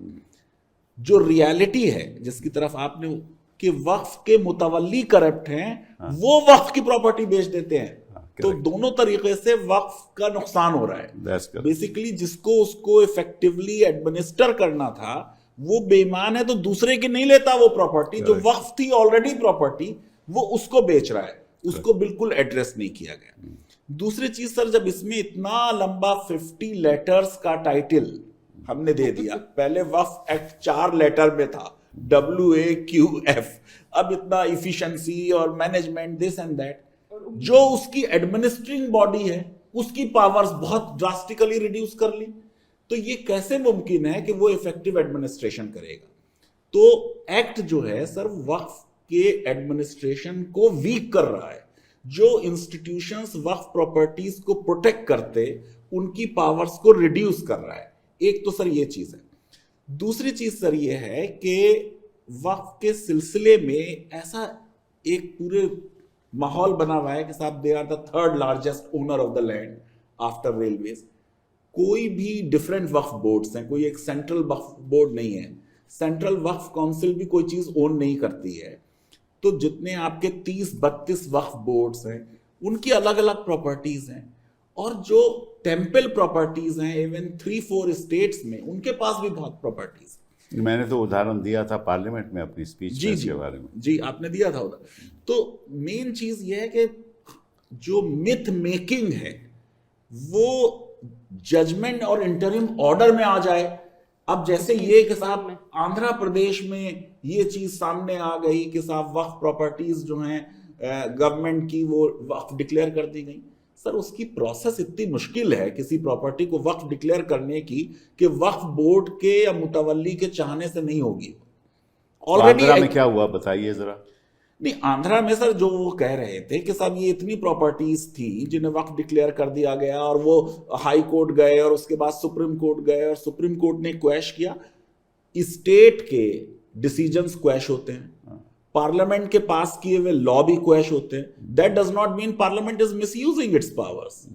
जो रियलिटी है जिसकी तरफ आपने, कि वक्फ के मुतवल्ली करप्ट हैं, वो वक्फ की प्रॉपर्टी बेच देते हैं। तो दोनों तरीके से वक्फ का नुकसान हो रहा है। बेसिकली जिसको उसको इफेक्टिवली एडमिनिस्टर करना था वो बेईमान है, तो दूसरे की नहीं लेता वो प्रॉपर्टी जो वक्फ थी ऑलरेडी प्रॉपर्टी, वो उसको बेच रहा है। उसको बिल्कुल एड्रेस नहीं किया गया। दूसरी चीज सर, जब इसमें इतना लंबा 50 लेटर्स का टाइटल हमने दे दिया, पहले वक्फ एक्ट 4 लेटर में था, WAQF, अब इतना इफिशिएंसी और मैनेजमेंट दिस एंड दैट, जो उसकी एडमिनिस्ट्रिंग बॉडी है उसकी पावर्स बहुत ड्रास्टिकली रिड्यूस कर ली। तो ये कैसे मुमकिन है कि वो इफेक्टिव एडमिनिस्ट्रेशन करेगा? तो एक्ट जो है सर वक्फ के एडमिनिस्ट्रेशन को वीक कर रहा है। जो इंस्टीट्यूशंस वक्फ प्रॉपर्टीज को प्रोटेक्ट करते उनकी पावर्स को रिड्यूस कर रहा है। एक तो सर ये चीज है। दूसरी चीज सर ये है कि वक्फ के सिलसिले में ऐसा एक पूरे माहौल बना हुआ है कि साहब they are the 3rd largest owner of the land after railways. कोई भी डिफरेंट वक्फ बोर्ड्स हैं, कोई एक सेंट्रल वक्फ बोर्ड नहीं है। सेंट्रल वक्फ काउंसिल भी कोई चीज ओन नहीं करती है। तो जितने आपके 30-32 वक्फ बोर्ड्स हैं उनकी अलग अलग प्रॉपर्टीज हैं, और जो टेम्पल प्रॉपर्टीज हैं इवन 3-4 स्टेट्स में उनके पास भी बहुत प्रॉपर्टीज। मैंने तो उदाहरण दिया था पार्लियामेंट में अपनी स्पीच के बारे में। जी आपने दिया था उदाहरण। तो मेन चीज ये है कि जो मिथ मेकिंग है वो जजमेंट और इंटरिम ऑर्डर में आ जाए। अब जैसे ये कि साहब आंध्र प्रदेश में ये चीज सामने आ गई कि साहब वक्फ प्रॉपर्टीज जो हैं गवर्नमेंट की वो वक्फ डिक्लेयर कर दी गई। सर उसकी प्रोसेस इतनी मुश्किल है किसी प्रॉपर्टी को वक्फ डिक्लेयर करने की कि वक्फ बोर्ड के या मुतवल्ली के चाहने से नहीं होगी। ऑलरेडी आंध्रा में क्या हुआ बताइए जरा। नहीं, आंध्रा में सर जो वो कह रहे थे कि साहब ये इतनी प्रॉपर्टीज थी जिन्हें वक्फ डिक्लेयर कर दिया गया, और वो हाई कोर्ट गए और उसके बाद सुप्रीम कोर्ट गए, और सुप्रीम कोर्ट ने क्वैश किया। स्टेट के डिसीजंस क्वैश होते हैं, पार्लियामेंट के पास किए हुए लॉ भी क्वैश होते हैं। That does not mean parliament is misusing its powers.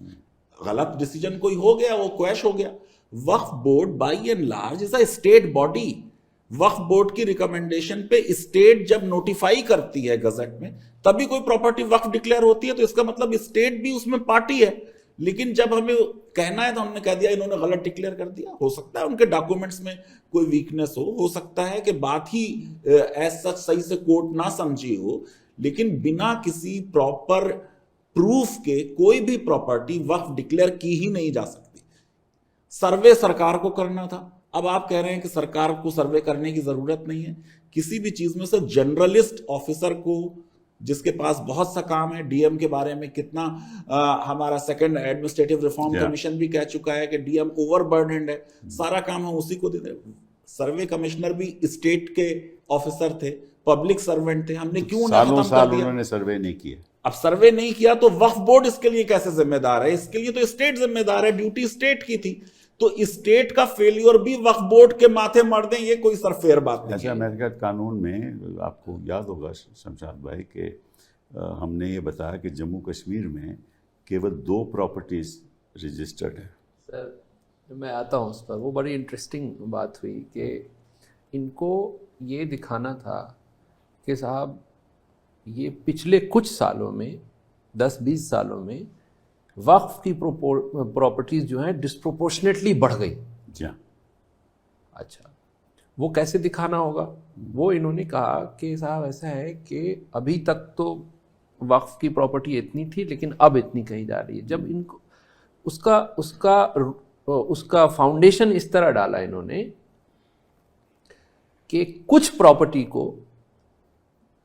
गलत डिसीजन कोई हो गया, वो क्वैश हो गया। वक्फ board by and large is a state body. वक्फ बोर्ड की रिकमेंडेशन पे स्टेट जब नोटिफाई करती है गजट में तभी कोई प्रॉपर्टी वक्फ डिक्लेयर होती है, तो इसका मतलब स्टेट भी उसमें पार्टी है। लेकिन जब हमें कहना है तो हमने कह दिया इन्होंने गलत डिक्लेयर कर दिया। हो सकता है उनके डॉक्यूमेंट्स में कोई वीकनेस हो सकता है कि बात ही एज सच सही से कोर्ट ना समझी हो, लेकिन बिना किसी प्रॉपर प्रूफ के कोई भी प्रॉपर्टी वक्फ डिक्लेयर की ही नहीं जा सकती। सर्वे सरकार को करना था, अब आप कह रहे हैं कि सरकार को सर्वे करने की जरूरत नहीं है। किसी भी चीज में से जनरलिस्ट ऑफिसर को, जिसके पास बहुत सा काम है, डीएम के बारे में कितना हमारा सेकंड एडमिनिस्ट्रेटिव रिफॉर्म कमीशन भी कह चुका है कि डीएम ओवरबर्डन्ड है, सारा काम हम उसी को दे दे। सर्वे कमिश्नर भी स्टेट के ऑफिसर थे, पब्लिक सर्वेंट थे, हमने क्यों ना खत्म कर दिया? उन्होंने सर्वे नहीं किया। अब सर्वे नहीं किया तो वक्फ बोर्ड इसके लिए कैसे जिम्मेदार है? इसके लिए तो स्टेट जिम्मेदार है, ड्यूटी स्टेट की थी। तो स्टेट का फेलियर भी वक्फ बोर्ड के माथे मर दें, ये कोई सर फेयर बात नहीं है। अमेरिका कानून में आपको याद होगा शमशाद भाई कि हमने ये बताया कि जम्मू कश्मीर में केवल 2 प्रॉपर्टीज रजिस्टर्ड है। सर मैं आता हूँ उस पर। वो बड़ी इंटरेस्टिंग बात हुई कि इनको ये दिखाना था कि साहब ये पिछले कुछ सालों में 10-20 सालों में वक्फ की प्रॉपर्टीज जो हैं डिस्प्रोपोर्शनेटली बढ़ गई। जी हाँ। अच्छा, वो कैसे दिखाना होगा? वो इन्होंने कहा कि साहब ऐसा है कि अभी तक तो वक्फ की प्रॉपर्टी इतनी थी लेकिन अब इतनी कही जा रही है। जब इनको उसका फाउंडेशन इस तरह डाला इन्होंने कि कुछ प्रॉपर्टी को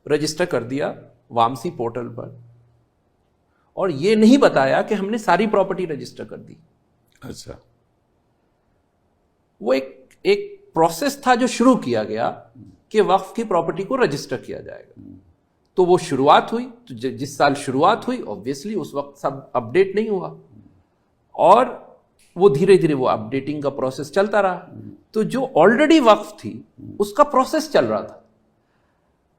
रजिस्टर कर दिया वामसी पोर्टल पर और ये नहीं बताया कि हमने सारी प्रॉपर्टी रजिस्टर कर दी। अच्छा, वो एक प्रोसेस था जो शुरू किया गया कि वक्फ की प्रॉपर्टी को रजिस्टर किया जाएगा। तो वो शुरुआत हुई, तो जिस साल शुरुआत हुई ऑब्वियसली उस वक्त सब अपडेट नहीं हुआ और वो धीरे धीरे वो अपडेटिंग का प्रोसेस चलता रहा। तो जो ऑलरेडी वक्फ थी उसका प्रोसेस चल रहा था।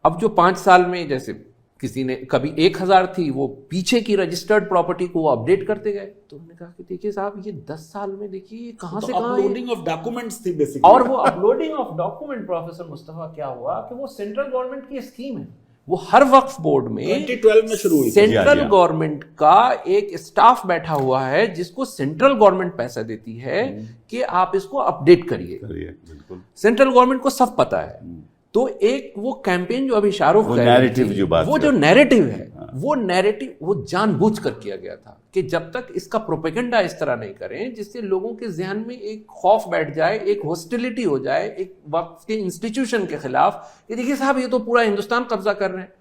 अब जो 5 साल में जैसे किसी ने कभी 1000 थी, वो पीछे की रजिस्टर्ड प्रॉपर्टी को वो अपडेट करते गए। तो उन्होंने कहा कि देखिए साहब, ये 10 साल में देखिए कहां से कहां अपलोडिंग ऑफ डॉक्यूमेंट्स थी बेसिकली। और वो uploading of document professor Mustafa क्या हुआ कि वो सेंट्रल गवर्नमेंट की स्कीम है। वो हर वक्फ बोर्ड में 2012 में शुरू हुई थी। सेंट्रल गवर्नमेंट का एक स्टाफ बैठा हुआ है जिसको सेंट्रल गवर्नमेंट पैसा देती है कि आप इसको अपडेट करिए। बिल्कुल सेंट्रल गवर्नमेंट को सब पता है। तो एक वो कैंपेन जो अभी शाहरुख वो नैरेटिव जो बात वो जो नैरेटिव है, वो नैरेटिव वो जानबूझकर किया गया था कि जब तक इसका प्रोपेगेंडा इस तरह नहीं करें जिससे लोगों के जहन में एक खौफ बैठ जाए, एक हॉस्टिलिटी हो जाए एक वक्फ के इंस्टीट्यूशन के खिलाफ कि देखिए साहब ये तो पूरा हिंदुस्तान कब्जा कर रहे हैं।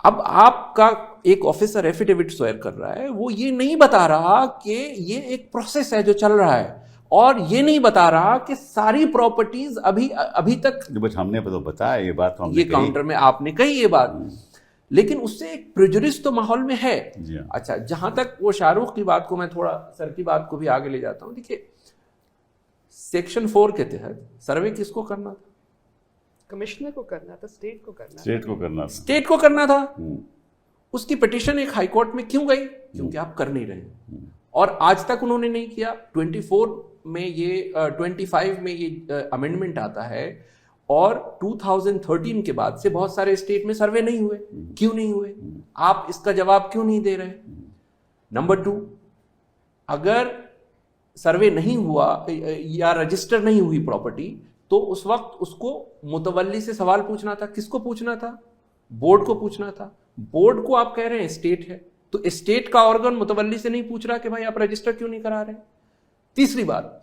अब आपका एक ऑफिसर एफिडेविट स्वेयर कर रहा है, वो ये नहीं बता रहा कि ये एक प्रोसेस है जो चल रहा है और ये नहीं बता रहा कि सारी प्रॉपर्टीज अभी तक बस हमने तो बताया ये बात, तो हमने ये काउंटर में आपने कही ये बात, लेकिन उससे एक प्रेजुडिस तो माहौल में है। अच्छा, जहां तक वो शाहरुख की बात को मैं थोड़ा सर की बात को भी आगे ले जाता हूं। देखिए सेक्शन 4 के तहत सर्वे किसको करना था? कमिश्नर को करना था, स्टेट को करना स्टेट को करना था। उसकी पिटीशन एक हाईकोर्ट में क्यों गई? क्योंकि आप कर नहीं रहे और आज तक उन्होंने नहीं किया। 24 में ये 25 में ये अमेंडमेंट आता है और 2013 के बाद से बहुत सारे स्टेट में सर्वे नहीं हुए। क्यों नहीं हुए? आप इसका जवाब क्यों नहीं दे रहे? नंबर 2, अगर सर्वे नहीं हुआ या रजिस्टर नहीं हुई प्रॉपर्टी तो उस वक्त उसको मुतवल्ली से सवाल पूछना था। किसको पूछना था? बोर्ड को पूछना था। बोर्ड को आप कह रहे हैं स्टेट है, तो स्टेट का ऑर्गन मुतवल्ली से नहीं पूछ रहा कि भाई आप रजिस्टर क्यों नहीं करा रहे। तीसरी बात,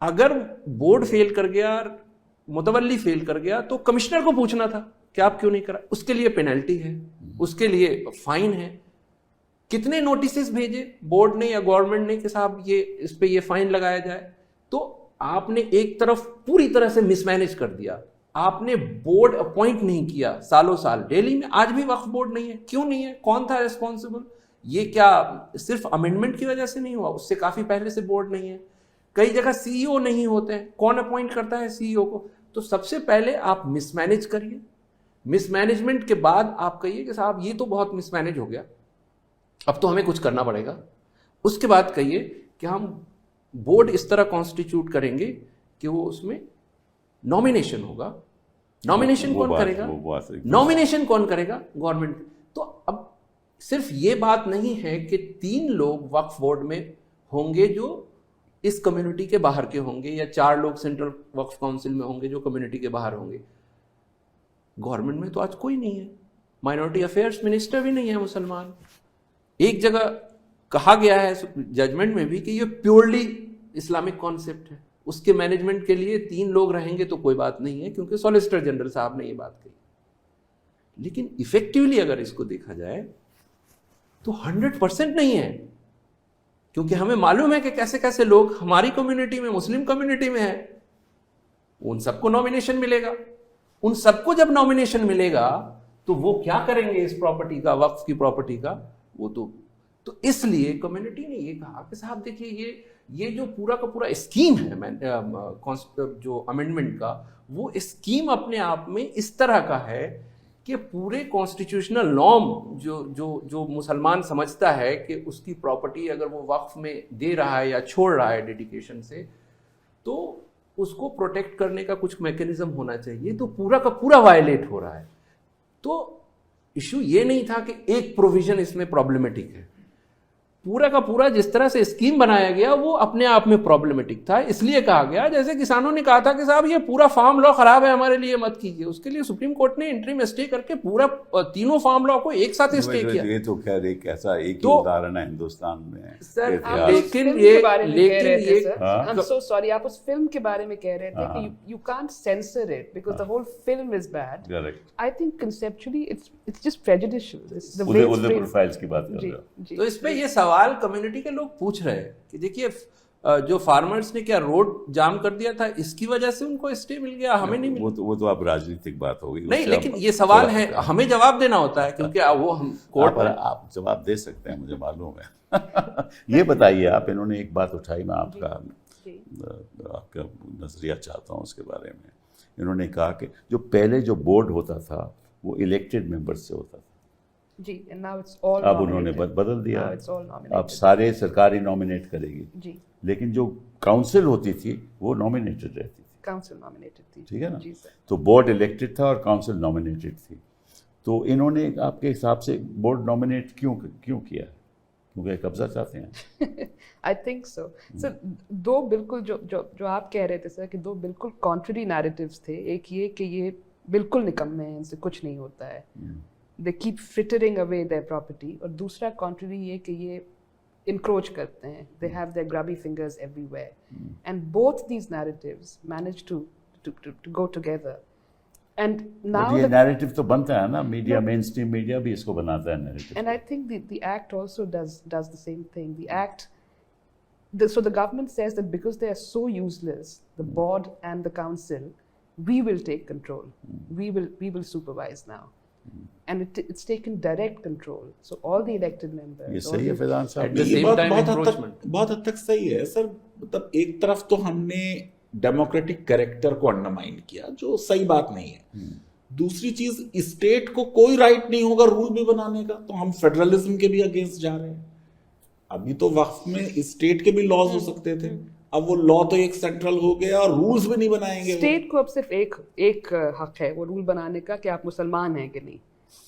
अगर बोर्ड फेल कर गया, मुतवल्ली फेल कर गया तो कमिश्नर को पूछना था कि आप क्यों नहीं करा। उसके लिए पेनल्टी है, उसके लिए फाइन है। कितने नोटिस भेजे बोर्ड ने या गवर्नमेंट ने कि साहब ये इस पे ये फाइन लगाया जाए। तो आपने एक तरफ पूरी तरह से मिसमैनेज कर दिया। आपने बोर्ड अपॉइंट नहीं किया सालों साल। दिल्ली में आज भी वक्फ बोर्ड नहीं है। क्यों नहीं है? कौन था रिस्पॉन्सिबल? ये क्या सिर्फ अमेंडमेंट की वजह से नहीं हुआ? उससे काफी पहले से बोर्ड नहीं है। कई जगह सीईओ नहीं होते हैं। कौन अपॉइंट करता है सीईओ को? तो सबसे पहले आप मिसमैनेज करिए। मिसमैनेजमेंट के बाद आप कहिए कि साहब ये तो बहुत मिसमैनेज हो गया, अब तो हमें कुछ करना पड़ेगा। उसके बाद कहिए कि हम बोर्ड इस तरह कॉन्स्टिट्यूट करेंगे कि वो उसमें नॉमिनेशन होगा। नॉमिनेशन कौन करेगा? नॉमिनेशन कौन करेगा? गवर्नमेंट। तो अब सिर्फ ये बात नहीं है कि 3 लोग वक्फ बोर्ड में होंगे जो इस कम्युनिटी के बाहर के होंगे या 4 लोग सेंट्रल वक्फ काउंसिल में होंगे जो कम्युनिटी के बाहर होंगे। गवर्नमेंट में तो आज कोई नहीं है। माइनॉरिटी अफेयर्स मिनिस्टर भी नहीं है मुसलमान। एक जगह कहा गया है जजमेंट में भी कि ये प्योरली इस्लामिक कॉन्सेप्ट है, उसके मैनेजमेंट के लिए 3 लोग रहेंगे तो कोई बात नहीं है, क्योंकि सॉलिसिटर जनरल साहब ने ये बात कही। लेकिन इफेक्टिवली अगर इसको देखा जाए तो 100% नहीं है, क्योंकि हमें मालूम है कि कैसे कैसे लोग हमारी कम्युनिटी में, मुस्लिम कम्युनिटी में है। उन सबको नॉमिनेशन मिलेगा। उन सबको जब नॉमिनेशन मिलेगा तो वो क्या करेंगे इस प्रॉपर्टी का, वक्फ की प्रॉपर्टी का? वो तो इसलिए कम्युनिटी ने ये कहा कि साहब देखिए ये जो पूरा का पूरा स्कीम है जो अमेंडमेंट का, वो स्कीम अपने आप में इस तरह का है कि पूरे कॉन्स्टिट्यूशनल नॉर्म जो मुसलमान समझता है कि उसकी प्रॉपर्टी अगर वो वक्फ में दे रहा है या छोड़ रहा है डेडिकेशन से, तो उसको प्रोटेक्ट करने का कुछ मैकेनिज्म होना चाहिए। तो पूरा का पूरा वायलेट हो रहा है। तो इशू ये नहीं था कि एक प्रोविजन इसमें प्रॉब्लमेटिक है। पूरा का पूरा जिस तरह से स्कीम बनाया गया वो अपने आप में प्रॉब्लमेटिक था। इसलिए कहा गया, जैसे किसानों ने कहा था कि साहब ये पूरा फार्म लॉ खराब है, हमारे लिए मत कीजिए, उसके लिए सुप्रीम कोर्ट ने इंटरिम स्टे करके पूरा तीनों फार्म लॉ को एक साथ स्टे किया। ये तो खैर एक ऐसा एक ही तो- उदाहरण है हिंदुस्तान में सर, इतिहास। लेकिन फिल्म ये के बारे में कह रहे थे, सर। हाँ? I'm so sorry, आप उस फिल्म के बारे में कह रहे थे कि you can't censor it because the whole film is bad. Correct. I think conceptually it's just prejudicial. It's the way Uday it's Uday framed. Profiles की बात कर जी रहे हो। जी तो इस पे ये सवाल कम्युनिटी के लोग पूछ रहे हैं कि देखिए जो फार्मर्स ने क्या रोड जाम कर दिया था, इसकी वजह से उनको स्टे मिल गया, हमें नहीं मिला। वो तो आप राजनीतिक बात होगी नहीं, उससे लेकिन आप ये सवाल थोड़ा- है, हमें जवाब देना होता है क्योंकि वो हम कोर्ट में आप जवाब दे सकते हैं, मुझे मालूम है। ये बताइए आप, इन्होंने एक बात उठाई, मैं आपका नजरिया चाहता हूँ उसके बारे में। इन्होंने कहा कि जो पहले जो बोर्ड होता था वो इलेक्टेड मेंबर्स से होता था, जी, and now it's all अब उन्होंने nominated. बदल दिया, Now it's all nominated. अब सारे सरकारी नॉमिनेट करेगी, जी, लेकिन जो काउंसिल होती थी वो नॉमिनेटेड रहती थी, council nominated थी। ठीक है ना। जी सर। तो बोर्ड इलेक्टेड था और काउंसिल नॉमिनेटेड थी। तो इन्होंने आपके हिसाब से बोर्ड नॉमिनेट क्यों किया? क्योंकि कब्जा चाहते हैं। I think so. सर, दो बिल्कुल जो आप कह रहे थे सर कि दो बिल्कुल कॉन्ट्ररी नैरेटिव्स थे। एक ये कि ये बिल्कुल निकम्मे हैं, इनसे कुछ नहीं होता है, they keep frittering away their property, और दूसरा कॉन्ट्ररी ये कि ये इंक्रोच करते हैं, they have their grubby fingers everywhere, and both these narratives manage to go together. And now ये नैरेटिव तो बनता है ना, मीडिया, मेन स्ट्रीम मीडिया भी इसको बनाता है narrative. And I think the act also does the same thing. The act, so the government says that because they are so useless, the board and the council, we will take control. We will supervise now, and it's taken direct control. So all the elected members. ये all सही है the- Faizan साहब। At the ये same बात time बहुत हद encroachment. तक सही है सर। मतलब एक तरफ तो हमने डेमोक्रेटिक कैरेक्टर को अंडरमाइन किया, जो सही बात नहीं है। दूसरी चीज, स्टेट को कोई राइट नहीं होगा रूल भी बनाने का, तो हम फेडरलिज्म के भी अगेंस्ट जा रहे हैं। अभी तो वक्फ में स्टेट के भी लॉज हो सकते थे, अब वो लॉ तो एक सेंट्रल हो गया और रूल्स भी नहीं बनाएंगे। स्टेट को अब सिर्फ एक हक है वो रूल बनाने का कि आप मुसलमान हैं कि नहीं,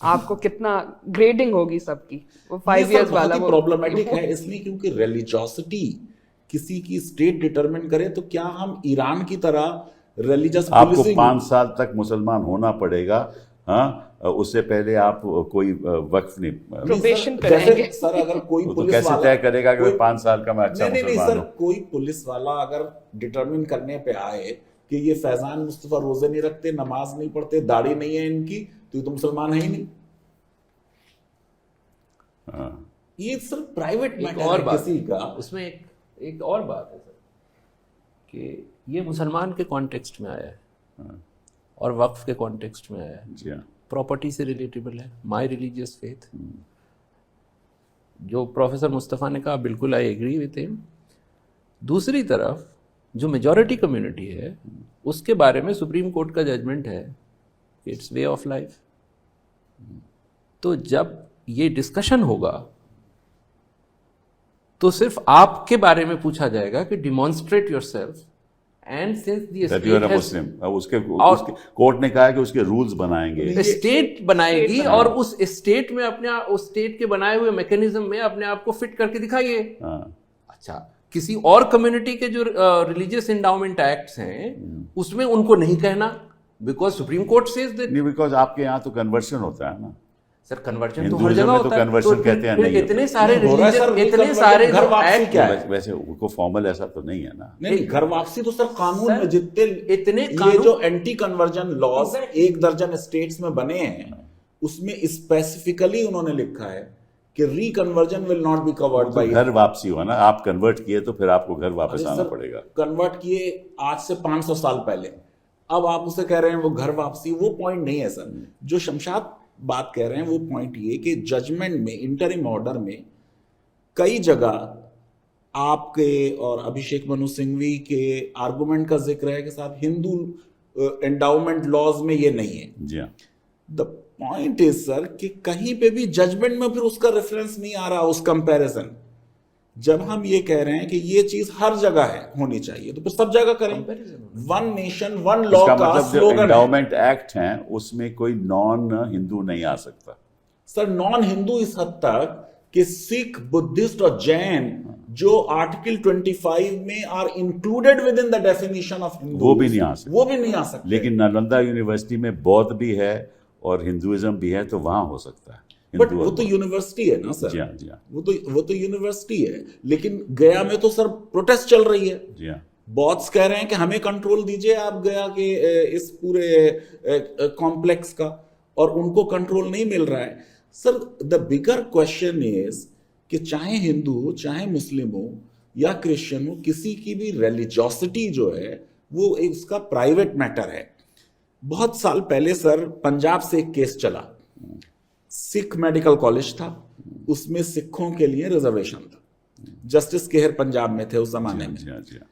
आपको कितना ग्रेडिंग होगी सबकी, वो 5 इयर्स वाला वो प्रॉब्लमेटिक है, इसलिए क्योंकि रिलीजियोसिटी किसी की स्टेट डिटरमिन करे, तो क्या हम ईरान की तरह रिलीजियस आपको पुलिसिंग 5 साल तक मुसलमान होना पड़ेगा, हाँ, उससे पहले आप कोई वक्फ नहीं। Probation पे जैसे रहेंगे। सर अगर कोई वो तो पुलिस कैसे वाला तय करेगा कि कोई- 5 साल का मैं अच्छा नहीं मुसलमान सर, हूँ? कोई पुलिस वाला अगर डिटरमिन करने पे आए कि ये फैजान मुस्तफा रोजे नहीं रखते, नमाज नहीं पढ़ते, दाढ़ी नहीं है इनकी, तो ये तो मुसलमान है ही नहीं। हाँ। ये सर प्राइवेट एक मैटर और है बात किसी का। उसमें एक और बात है सर कि ये मुसलमान के कॉन्टेक्स्ट में आया है और वक्फ के कॉन्टेक्स्ट में आया है, जी हाँ। प्रॉपर्टी से रिलेटेबल है, माय रिलीजियस फेथ। जो प्रोफेसर मुस्तफ़ा ने कहा बिल्कुल आई एग्री विथ हिम। दूसरी तरफ जो मेजॉरिटी कम्युनिटी है उसके बारे में सुप्रीम कोर्ट का जजमेंट है, इट्स वे ऑफ लाइफ। तो जब ये डिस्कशन होगा तो सिर्फ आपके बारे में पूछा जाएगा कि demonstrate yourself, and since the That you are a Muslim। अब उसके कोर्ट ने कहा है कि उसके रूल्स बनाएंगे। स्टेट बनाएगी और उस स्टेट में उस स्टेट के बनाए हुए मैकेनिज्म में अपने आप को फिट करके दिखाइए। हाँ। अच्छा, किसी और कम्युनिटी के जो रिलीजियस एंडाउमेंट एक्ट्स हैं उसमें उनको नहीं कहना, because supreme court says that. नहीं, बिकॉज आपके यहाँ तो कन्वर्शन होता है ना। सर कन्वर्जन तो हर हिंदुइज्म जगह में तो होता है, conversion कहते हैं, फिर नहीं इतने होता। सारे नहीं, हो रहा है सर, रिलीजन, इतने conversion सारे घर वापसी एक्ट क्या है? वैसे उनको फॉर्मल ऐसा तो नहीं है ना। नहीं, घर वापसी तो सर कानून सर, में जितने इतने ये कानून- जो एंटी कन्वर्जन लॉज Exactly। 1 दर्जन स्टेट्स में बने हैं, उसमें स्पेसिफिकली उन्होंने लिखा है कि reconversion will not be covered by. घर वापसी हुआ ना, आप कन्वर्ट किए तो फिर आपको घर वापस आना पड़ेगा। कन्वर्ट किए आज से 500 साल पहले, अब आप उसे कह रहे हैं वो घर वापसी, वो पॉइंट नहीं है सर। जो शमशाद बात कह रहे हैं वो पॉइंट ये कि जजमेंट में, इंटरिम ऑर्डर में कई जगह आपके और अभिषेक मनु सिंघवी के आर्गुमेंट का जिक्र है कि साहब हिंदू एंडाउमेंट लॉज में ये नहीं है। जी हाँ। द पॉइंट इज सर कि कहीं पे भी जजमेंट में फिर उसका रेफरेंस नहीं आ रहा, उस कंपैरिजन। जब हम ये कह रहे हैं कि ये चीज हर जगह है, होनी चाहिए, तो फिर सब जगह करें। वन नेशन वन लॉ इसका का मतलब जो स्लोगन है। एंडाउमेंट एक्ट हैं उसमें कोई नॉन हिंदू नहीं आ सकता। सर नॉन हिंदू इस हद तक कि सिख, बुद्धिस्ट और जैन जो आर्टिकल 25 में are included within the definition of Hindu, वो भी नहीं आ सकते। वो भी नहीं आ सकते। लेकिन नालंदा यूनिवर्सिटी में बौद्ध भी है और हिंदुइज्म भी है, तो वहां हो सकता है। बट हिंदू वो और तो बौद्ध। यूनिवर्सिटी है ना सर। जी हाँ, जी हाँ, वो तो यूनिवर्सिटी है। लेकिन गया में तो सर प्रोटेस्ट चल रही है। जी हाँ। बॉट्स कह रहे हैं कि हमें कंट्रोल दीजिए आप गया के इस पूरे कॉम्प्लेक्स का, और उनको कंट्रोल नहीं मिल रहा है। Sir the bigger question is कि चाहे हिंदू हो, चाहे मुस्लिम हो या क्रिश्चियन हो, किसी की भी रिलीजियोसिटी जो है वो उसका प्राइवेट मैटर है। बहुत साल पहले सर पंजाब से एक केस चला, सिख मेडिकल कॉलेज था, उसमें सिखों के लिए रिजर्वेशन था। जस्टिस केहर पंजाब में थे उस जमाने में। जी हाँ, जी हाँ।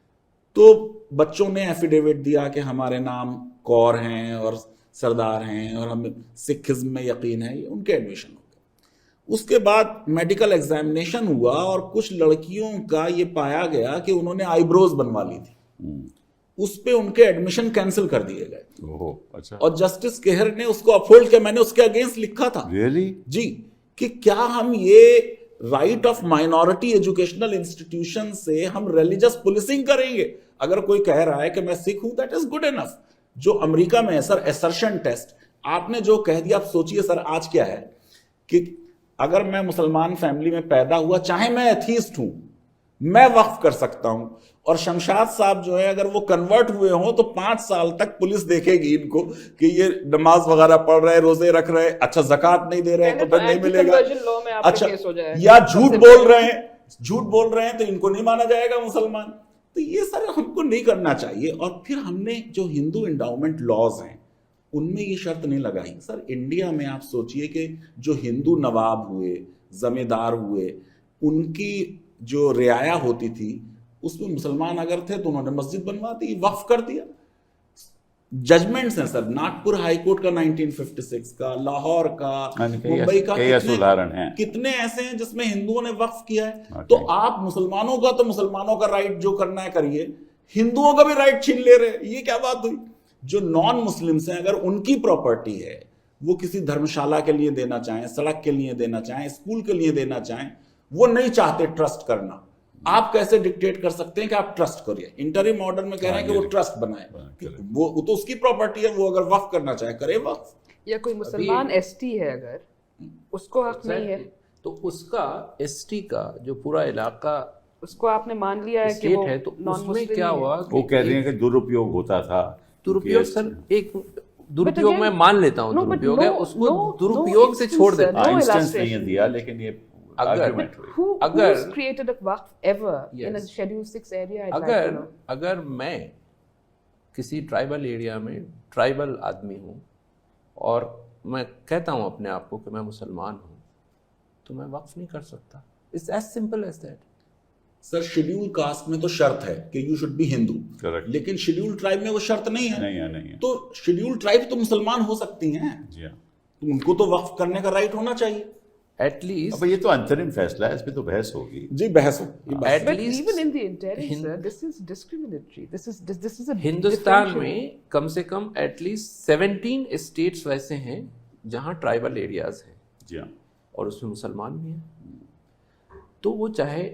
तो बच्चों ने एफिडेविट दिया कि हमारे नाम कौर हैं और सरदार हैं और हमें सिखिज्म में यकीन है, उनके एडमिशन हो गए। उसके बाद मेडिकल एग्जामिनेशन हुआ और कुछ लड़कियों का ये पाया गया कि उन्होंने आईब्रोज बनवा ली थी, उस पे उनके एडमिशन कैंसिल कर दिए गए। ओहो, अच्छा। और जस्टिस केहर ने उसको अपहोल्ड किया। मैंने उसके अगेंस्ट लिखा था रियली? जी, कि क्या हम ये right of minority educational institution से हम रिलीजियस पुलिसिंग करेंगे? अगर कोई कह रहा है कि मैं सिख हूं, दैट इज गुड इनफ। जो अमेरिका में है सर एसर्शन टेस्ट, आपने जो कह दिया, आप सोचिए सर आज क्या है कि अगर मैं मुसलमान फैमिली में पैदा हुआ, चाहे मैं एथीस्ट हूं, मैं वक्फ कर सकता हूं। और शमशाद साहब जो है अगर वो कन्वर्ट हुए हों तो 5 साल तक पुलिस देखेगी इनको कि ये नमाज वगैरह पढ़ रहे, रोजे रख रहे, अच्छा ज़कात नहीं दे रहे तो फिर नहीं मिलेगा। अच्छा, या झूठ बोल रहे हैं तो इनको नहीं माना जाएगा मुसलमान। तो ये सर हमको नहीं करना चाहिए। और फिर हमने जो हिंदू एंडाउमेंट लॉज हैं उनमें ये शर्त नहीं लगाई। सर इंडिया में आप सोचिए कि जो हिंदू नवाब हुए, जमींदार हुए, उनकी जो रियाया होती थी उसमें मुसलमान अगर थे तो उन्होंने मस्जिद बनवा दी, वक्फ कर दिया। जजमेंट्स हैं सर, नागपुर हाई कोर्ट का 1956 का, लाहौर का, मुंबई का, उदाहरण हैं। कितने ऐसे हैं जिसमें हिंदुओं ने वक्फ किया है। तो आप मुसलमानों का तो मुसलमानों का राइट जो करना है करिए, हिंदुओं का भी राइट छीन ले रहे हैं, ये क्या बात हुई? जो नॉन मुस्लिम्स हैं अगर उनकी प्रॉपर्टी है, वो किसी धर्मशाला के लिए देना चाहें, सड़क के लिए देना चाहें, स्कूल के लिए देना चाहें, वो नहीं चाहते ट्रस्ट करना। आप कैसे डिक्टेट कर सकते हैं कि आप ट्रस्ट करिए? इंटरिम ऑर्डर में कह रहे हैं कि वो ट्रस्ट बनाए, वो तो उसकी प्रॉपर्टी है, वो अगर वक्फ करना चाहे करे वक्फ। या कोई मुसलमान एसटी है अगर उसको हक नहीं है तो उसका एसटी का जो पूरा इलाका उसको आपने मान लिया है कि वो है, तो नॉन उसमें मुस्लिम क्या हुआ? वो कह रहे हैं कि दुरुपयोग होता था। दुरुपयोग सर, एक दुरुपयोग मैं मान लेता हूँ, दुरुपयोग है, उसको दुरुपयोग से छोड़ देता हूँ। इंस्टेंस नहीं दिया, लेकिन ये who's created a waqf ever in a Schedule 6 area? अगर मैं किसी ट्राइबल एरिया में ट्राइबल आदमी हूँ और मैं कहता हूँ अपने आप को कि मैं मुसलमान हूँ, तो मैं वक्फ नहीं कर सकता। It's as simple as that. Sir schedule caste में तो शर्त है कि यू शुड बी हिंदू, लेकिन शेड्यूल ट्राइब में वो शर्त नहीं है। नहीं है। तो शेड्यूल ट्राइब तो मुसलमान हो सकती हैं, तो उनको तो वक्फ करने का राइट होना चाहिए एटलीस्ट। अब ये तो अंतरिम फैसला है, इस पे तो बहस होगी। जी बहस होगी। But even in the interim, sir, this is discriminatory. This is a Hindustan में कम से कम एटलीस्ट 17 स्टेट्स वैसे हैं जहाँ ट्राइबल एरियाज हैं। जी हाँ। और उसमें मुसलमान भी हैं। तो वो चाहे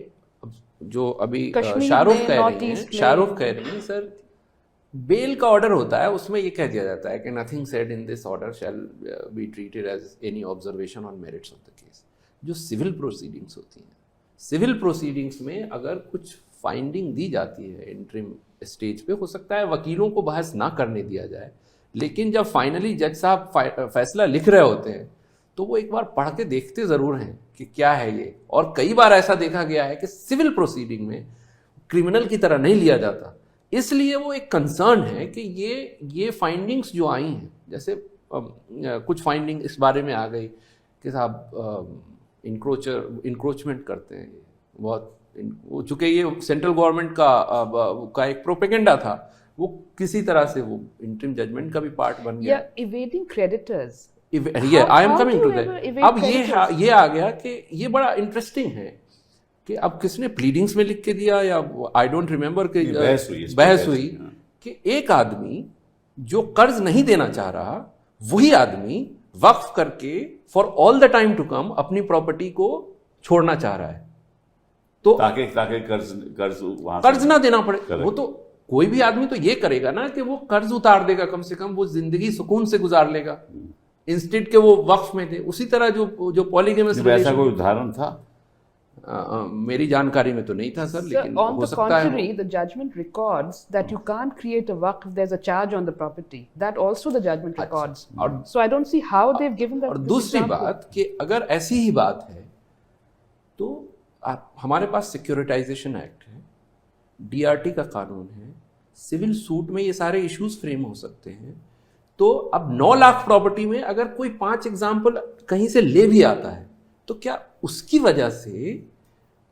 जो अभी शाहरुख कह रही हैं सर, बेल का ऑर्डर होता है, उसमें ये कह दिया जाता है कि nothing said in this order shall be treated as any observation on merits of the case. जो सिविल प्रोसीडिंग्स होती हैं, सिविल प्रोसीडिंग्स में अगर कुछ फाइंडिंग दी जाती है इंटरिम स्टेज पे, हो सकता है वकीलों को बहस ना करने दिया जाए, लेकिन जब फाइनली जज साहब फैसला लिख रहे होते हैं तो वो एक बार पढ़ के देखते ज़रूर हैं कि क्या है ये। और कई बार ऐसा देखा गया है कि सिविल प्रोसीडिंग में क्रिमिनल की तरह नहीं लिया जाता, इसलिए वो एक कंसर्न है कि ये फाइंडिंग्स जो आई हैं, जैसे कुछ फाइंडिंग इस बारे में आ गई कि साहब इंक्रोचमेंट करते हैं बहुत, चूँकि ये सेंट्रल गवर्नमेंट का एक प्रोपेगेंडा था, वो किसी तरह से वो इंटरिम जजमेंट का भी पार्ट बन गया। Evading creditors, I am coming to that. अब ये आ गया कि ये बड़ा इंटरेस्टिंग है कि अब किसने प्लीडिंग्स में लिख के दिया या आई डोंट रिमेम्बर कि बहस हुई कि एक आदमी जो कर्ज नहीं देना चाह रहा, वही आदमी वक्फ करके for all the time to come अपनी प्रॉपर्टी को छोड़ना चाह रहा है तो ताकि ताकि कर्ज वहां कर्ज ना देना पड़े। Correct. वो तो कोई भी आदमी तो ये करेगा ना कि वो कर्ज उतार देगा, कम से कम वो जिंदगी सुकून से गुजार लेगा, इंस्टेड के वो वक्फ में दे। उसी तरह जो पॉलीगेमस ऐसा कोई उदाहरण था? मेरी जानकारी में तो नहीं था सर, So, लेकिन on हो the सकता है contrary, the judgment records that you can't create a waqf if there's a charge on the property. That also the judgment records. और So I don't see how they've given that. और this दूसरी example. बात कि अगर ऐसी ही बात है तो हमारे पास सिक्योरिटाइजेशन एक्ट है, डीआरटी का कानून है, सिविल सूट में ये सारे इश्यूज फ्रेम हो सकते हैं। तो अब 9 लाख प्रॉपर्टी में अगर कोई 5 एग्जाम्पल कहीं से ले भी आता है तो क्या उसकी वजह से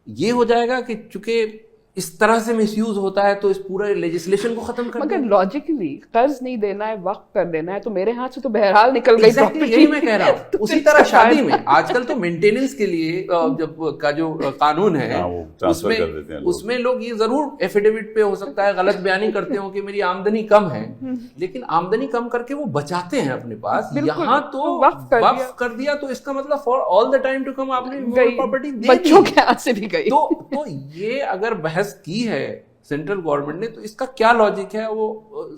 ये हो जाएगा कि चूंकि इस तरह से मिसयूज होता है तो इस पूरे लेजिस्लेशन को खत्म कर मगर दें? लॉजिकली कर्ज नहीं देना है, वक्त कर देना है, तो मेरे हाथ से तो बहरहाल निकल गई Exactly, property. यही मैं कह रहा हूँ। तो उसी फिर तरह इसका शादी फायदा- में आजकल तो मेंटेनेंस के लिए जब का जो कानून है हाँ, वो transfer कर देते हैं लोग। उसमें लोग ये जरूर एफिडेविट पे हो सकता है गलत बयानी करते हो कि मेरी आमदनी कम है, लेकिन आमदनी कम करके वो बचाते हैं अपने पास। बिल्कुल, यहाँ तो तो वक्फ कर दिया। तो इसका मतलब for all the time to come आपने गई, प्रॉपर्टी दे बच्चों दी। के हाथ से भी गई। तो ये अगर बहस की है सेंट्रल गवर्नमेंट ने तो इसका क्या लॉजिक है, वो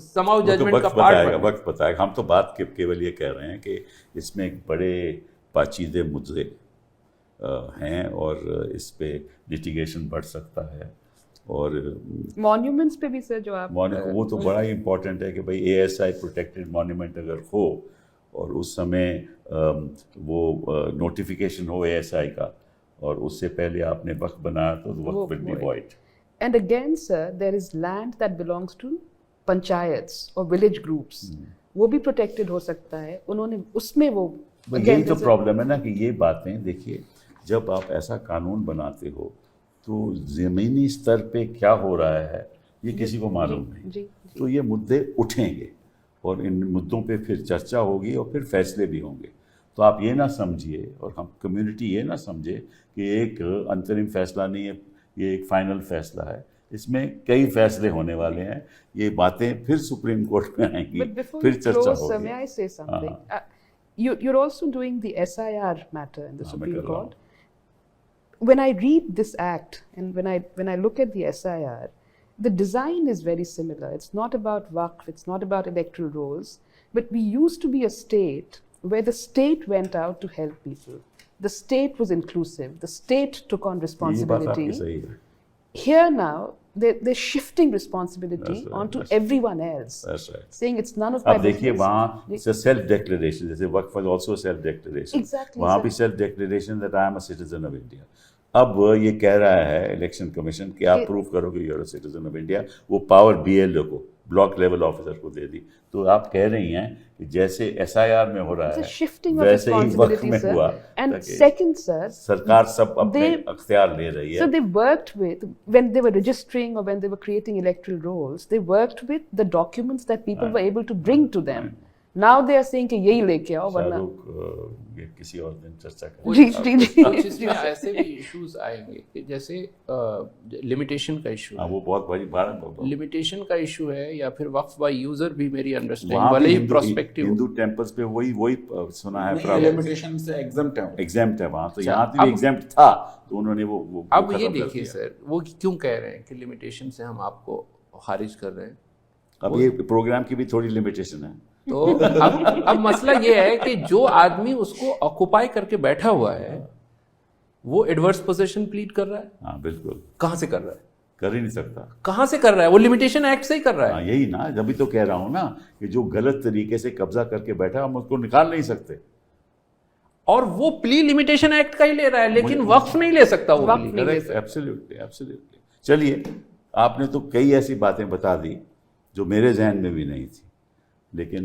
समाउ वो तो जजमेंट का वक्त पार्ट बताएगा, बने। वक्त बताएगा। हम तो बात केवल ये कह रहे हैं कि इसमें एक बड़े पाचीदे मुद्दे हैं और इस पे लिटिगेशन बढ़ सकता है। और मॉन्यूमेंट्स पे भी सर जो आप वो तो बड़ा ही इम्पोर्टेंट है कि भाई ASI प्रोटेक्टेड मॉन्यूमेंट अगर हो और उस समय वो नोटिफिकेशन हो ASI का और उससे पहले आपने वक्त बनाया तो वक्त will be void. And again, sir, there is land that belongs to panchayats or village groups. वो भी protected हो सकता है। उन्होंने उसमें वो यही तो प्रॉब्लम है ना कि ये बातें देखिए, जब आप ऐसा कानून बनाते हो तो ज़मीनी स्तर पे क्या हो रहा है ये किसी को मालूम नहीं। जी, तो ये मुद्दे उठेंगे और इन मुद्दों पे फिर चर्चा होगी और फिर फैसले भी होंगे। तो आप ये ना समझिए और हम कम्युनिटी ये ना समझे कि एक अंतरिम फैसला नहीं है, ये एक फाइनल फैसला है। इसमें कई फैसले होने वाले हैं, ये बातें फिर सुप्रीम कोर्ट में आएंगी, But before फिर you चर्चा close, sir, होगी। may I say something? You're also doing the SIR matter in the मैं Supreme कर रहा Court. When I read this act and when I look at the SIR, the design is very similar. It's not about waqf, it's not about electoral rolls, but we used to be a state where the state went out to help people. The state was inclusive. The state took on ये बात आपकी responsibility. सही है। Here now, they're shifting responsibility That's right, onto that's right. everyone else, That's right. saying it's none of my अब देखिए business. वहाँ self declaration, जैसे वक्फ was also self declaration, Exactly, वहाँ sir. भी self declaration that I am a citizen of India. अब ये कह रहा है इलेक्शन कमीशन कि आप कि- प्रूव करो कि you're a citizen of India. वो पावर BLO को, ब्लॉक लेवल ऑफिसर को दे दी। तो आप कह रही हैं कि जैसे SIR में हो रहा It's a है shifting of वैसे ही वक्त responsibility, में sir. हुआ। And ताकि second, sir, सरकार सब अपने they- अख्तियार ले रही so है। they worked with, when they were registering or when they were creating electoral rolls, they worked with the documents that people were able to bring to them. Now they are saying कि यही लेके आओ वरना शाहरुख ये किसी और दिन चर्चा जी करेंगे। जी जी कुछ इसमें ऐसे भी इश्यूज आएंगे कि जैसे लिमिटेशन का इशू हाँ है, वो बहुत बड़ी बात। लिमिटेशन का इशू है, या फिर वक्फ बाय यूजर भी मेरी अंडरस्टैंडिंग वहाँ वाले भी ही प्रोस्पेक्टिव हिंदू टेम्पल्स पे वही सुना है लिमिटेशन से एग्जम्प्ट है। एग्जाम्प्ट है वहाँ। तो अच्छा, यहाँ भी अब- एग्जाम्प्ट था तो उन्होंने वो अब खत्म ये कर देखिए दिया। सर, वो क्यों कह रहे हैं कि लिमिटेशन से हम आपको खारिज कर रहे हैं। अब ये प्रोग्राम की भी थोड़ी लिमिटेशन है। तो अब मसला ये है कि जो आदमी उसको ऑक्युपाई करके बैठा हुआ है वो एडवर्स पोजीशन प्लीड कर रहा है। हाँ बिल्कुल, कहाँ से कर रहा है? कर ही नहीं सकता। कहाँ से कर रहा है? वो लिमिटेशन एक्ट से ही कर रहा है। हाँ यही ना, अभी तो कह रहा हूँ ना कि जो गलत तरीके से कब्जा करके बैठा हम उसको निकाल नहीं सकते। और वो प्ली लिमिटेशन एक्ट का ही ले रहा है, लेकिन वक्फ नहीं ले सकता वो वक्फ plea। नहीं ले करेक्ट, सकते। Absolutely absolutely. चलिए, आपने तो कई ऐसी बातें बता दी जो मेरे जहन में भी नहीं थी, लेकिन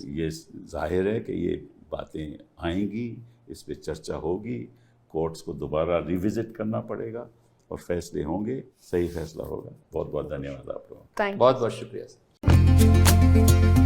ये जाहिर है कि ये बातें आएंगी, इस पे चर्चा होगी, कोर्ट्स को दोबारा रिविजिट करना पड़ेगा और फैसले होंगे, सही फैसला होगा। बहुत बहुत धन्यवाद आप लोगों का। Thank you. बहुत बहुत शुक्रिया सर।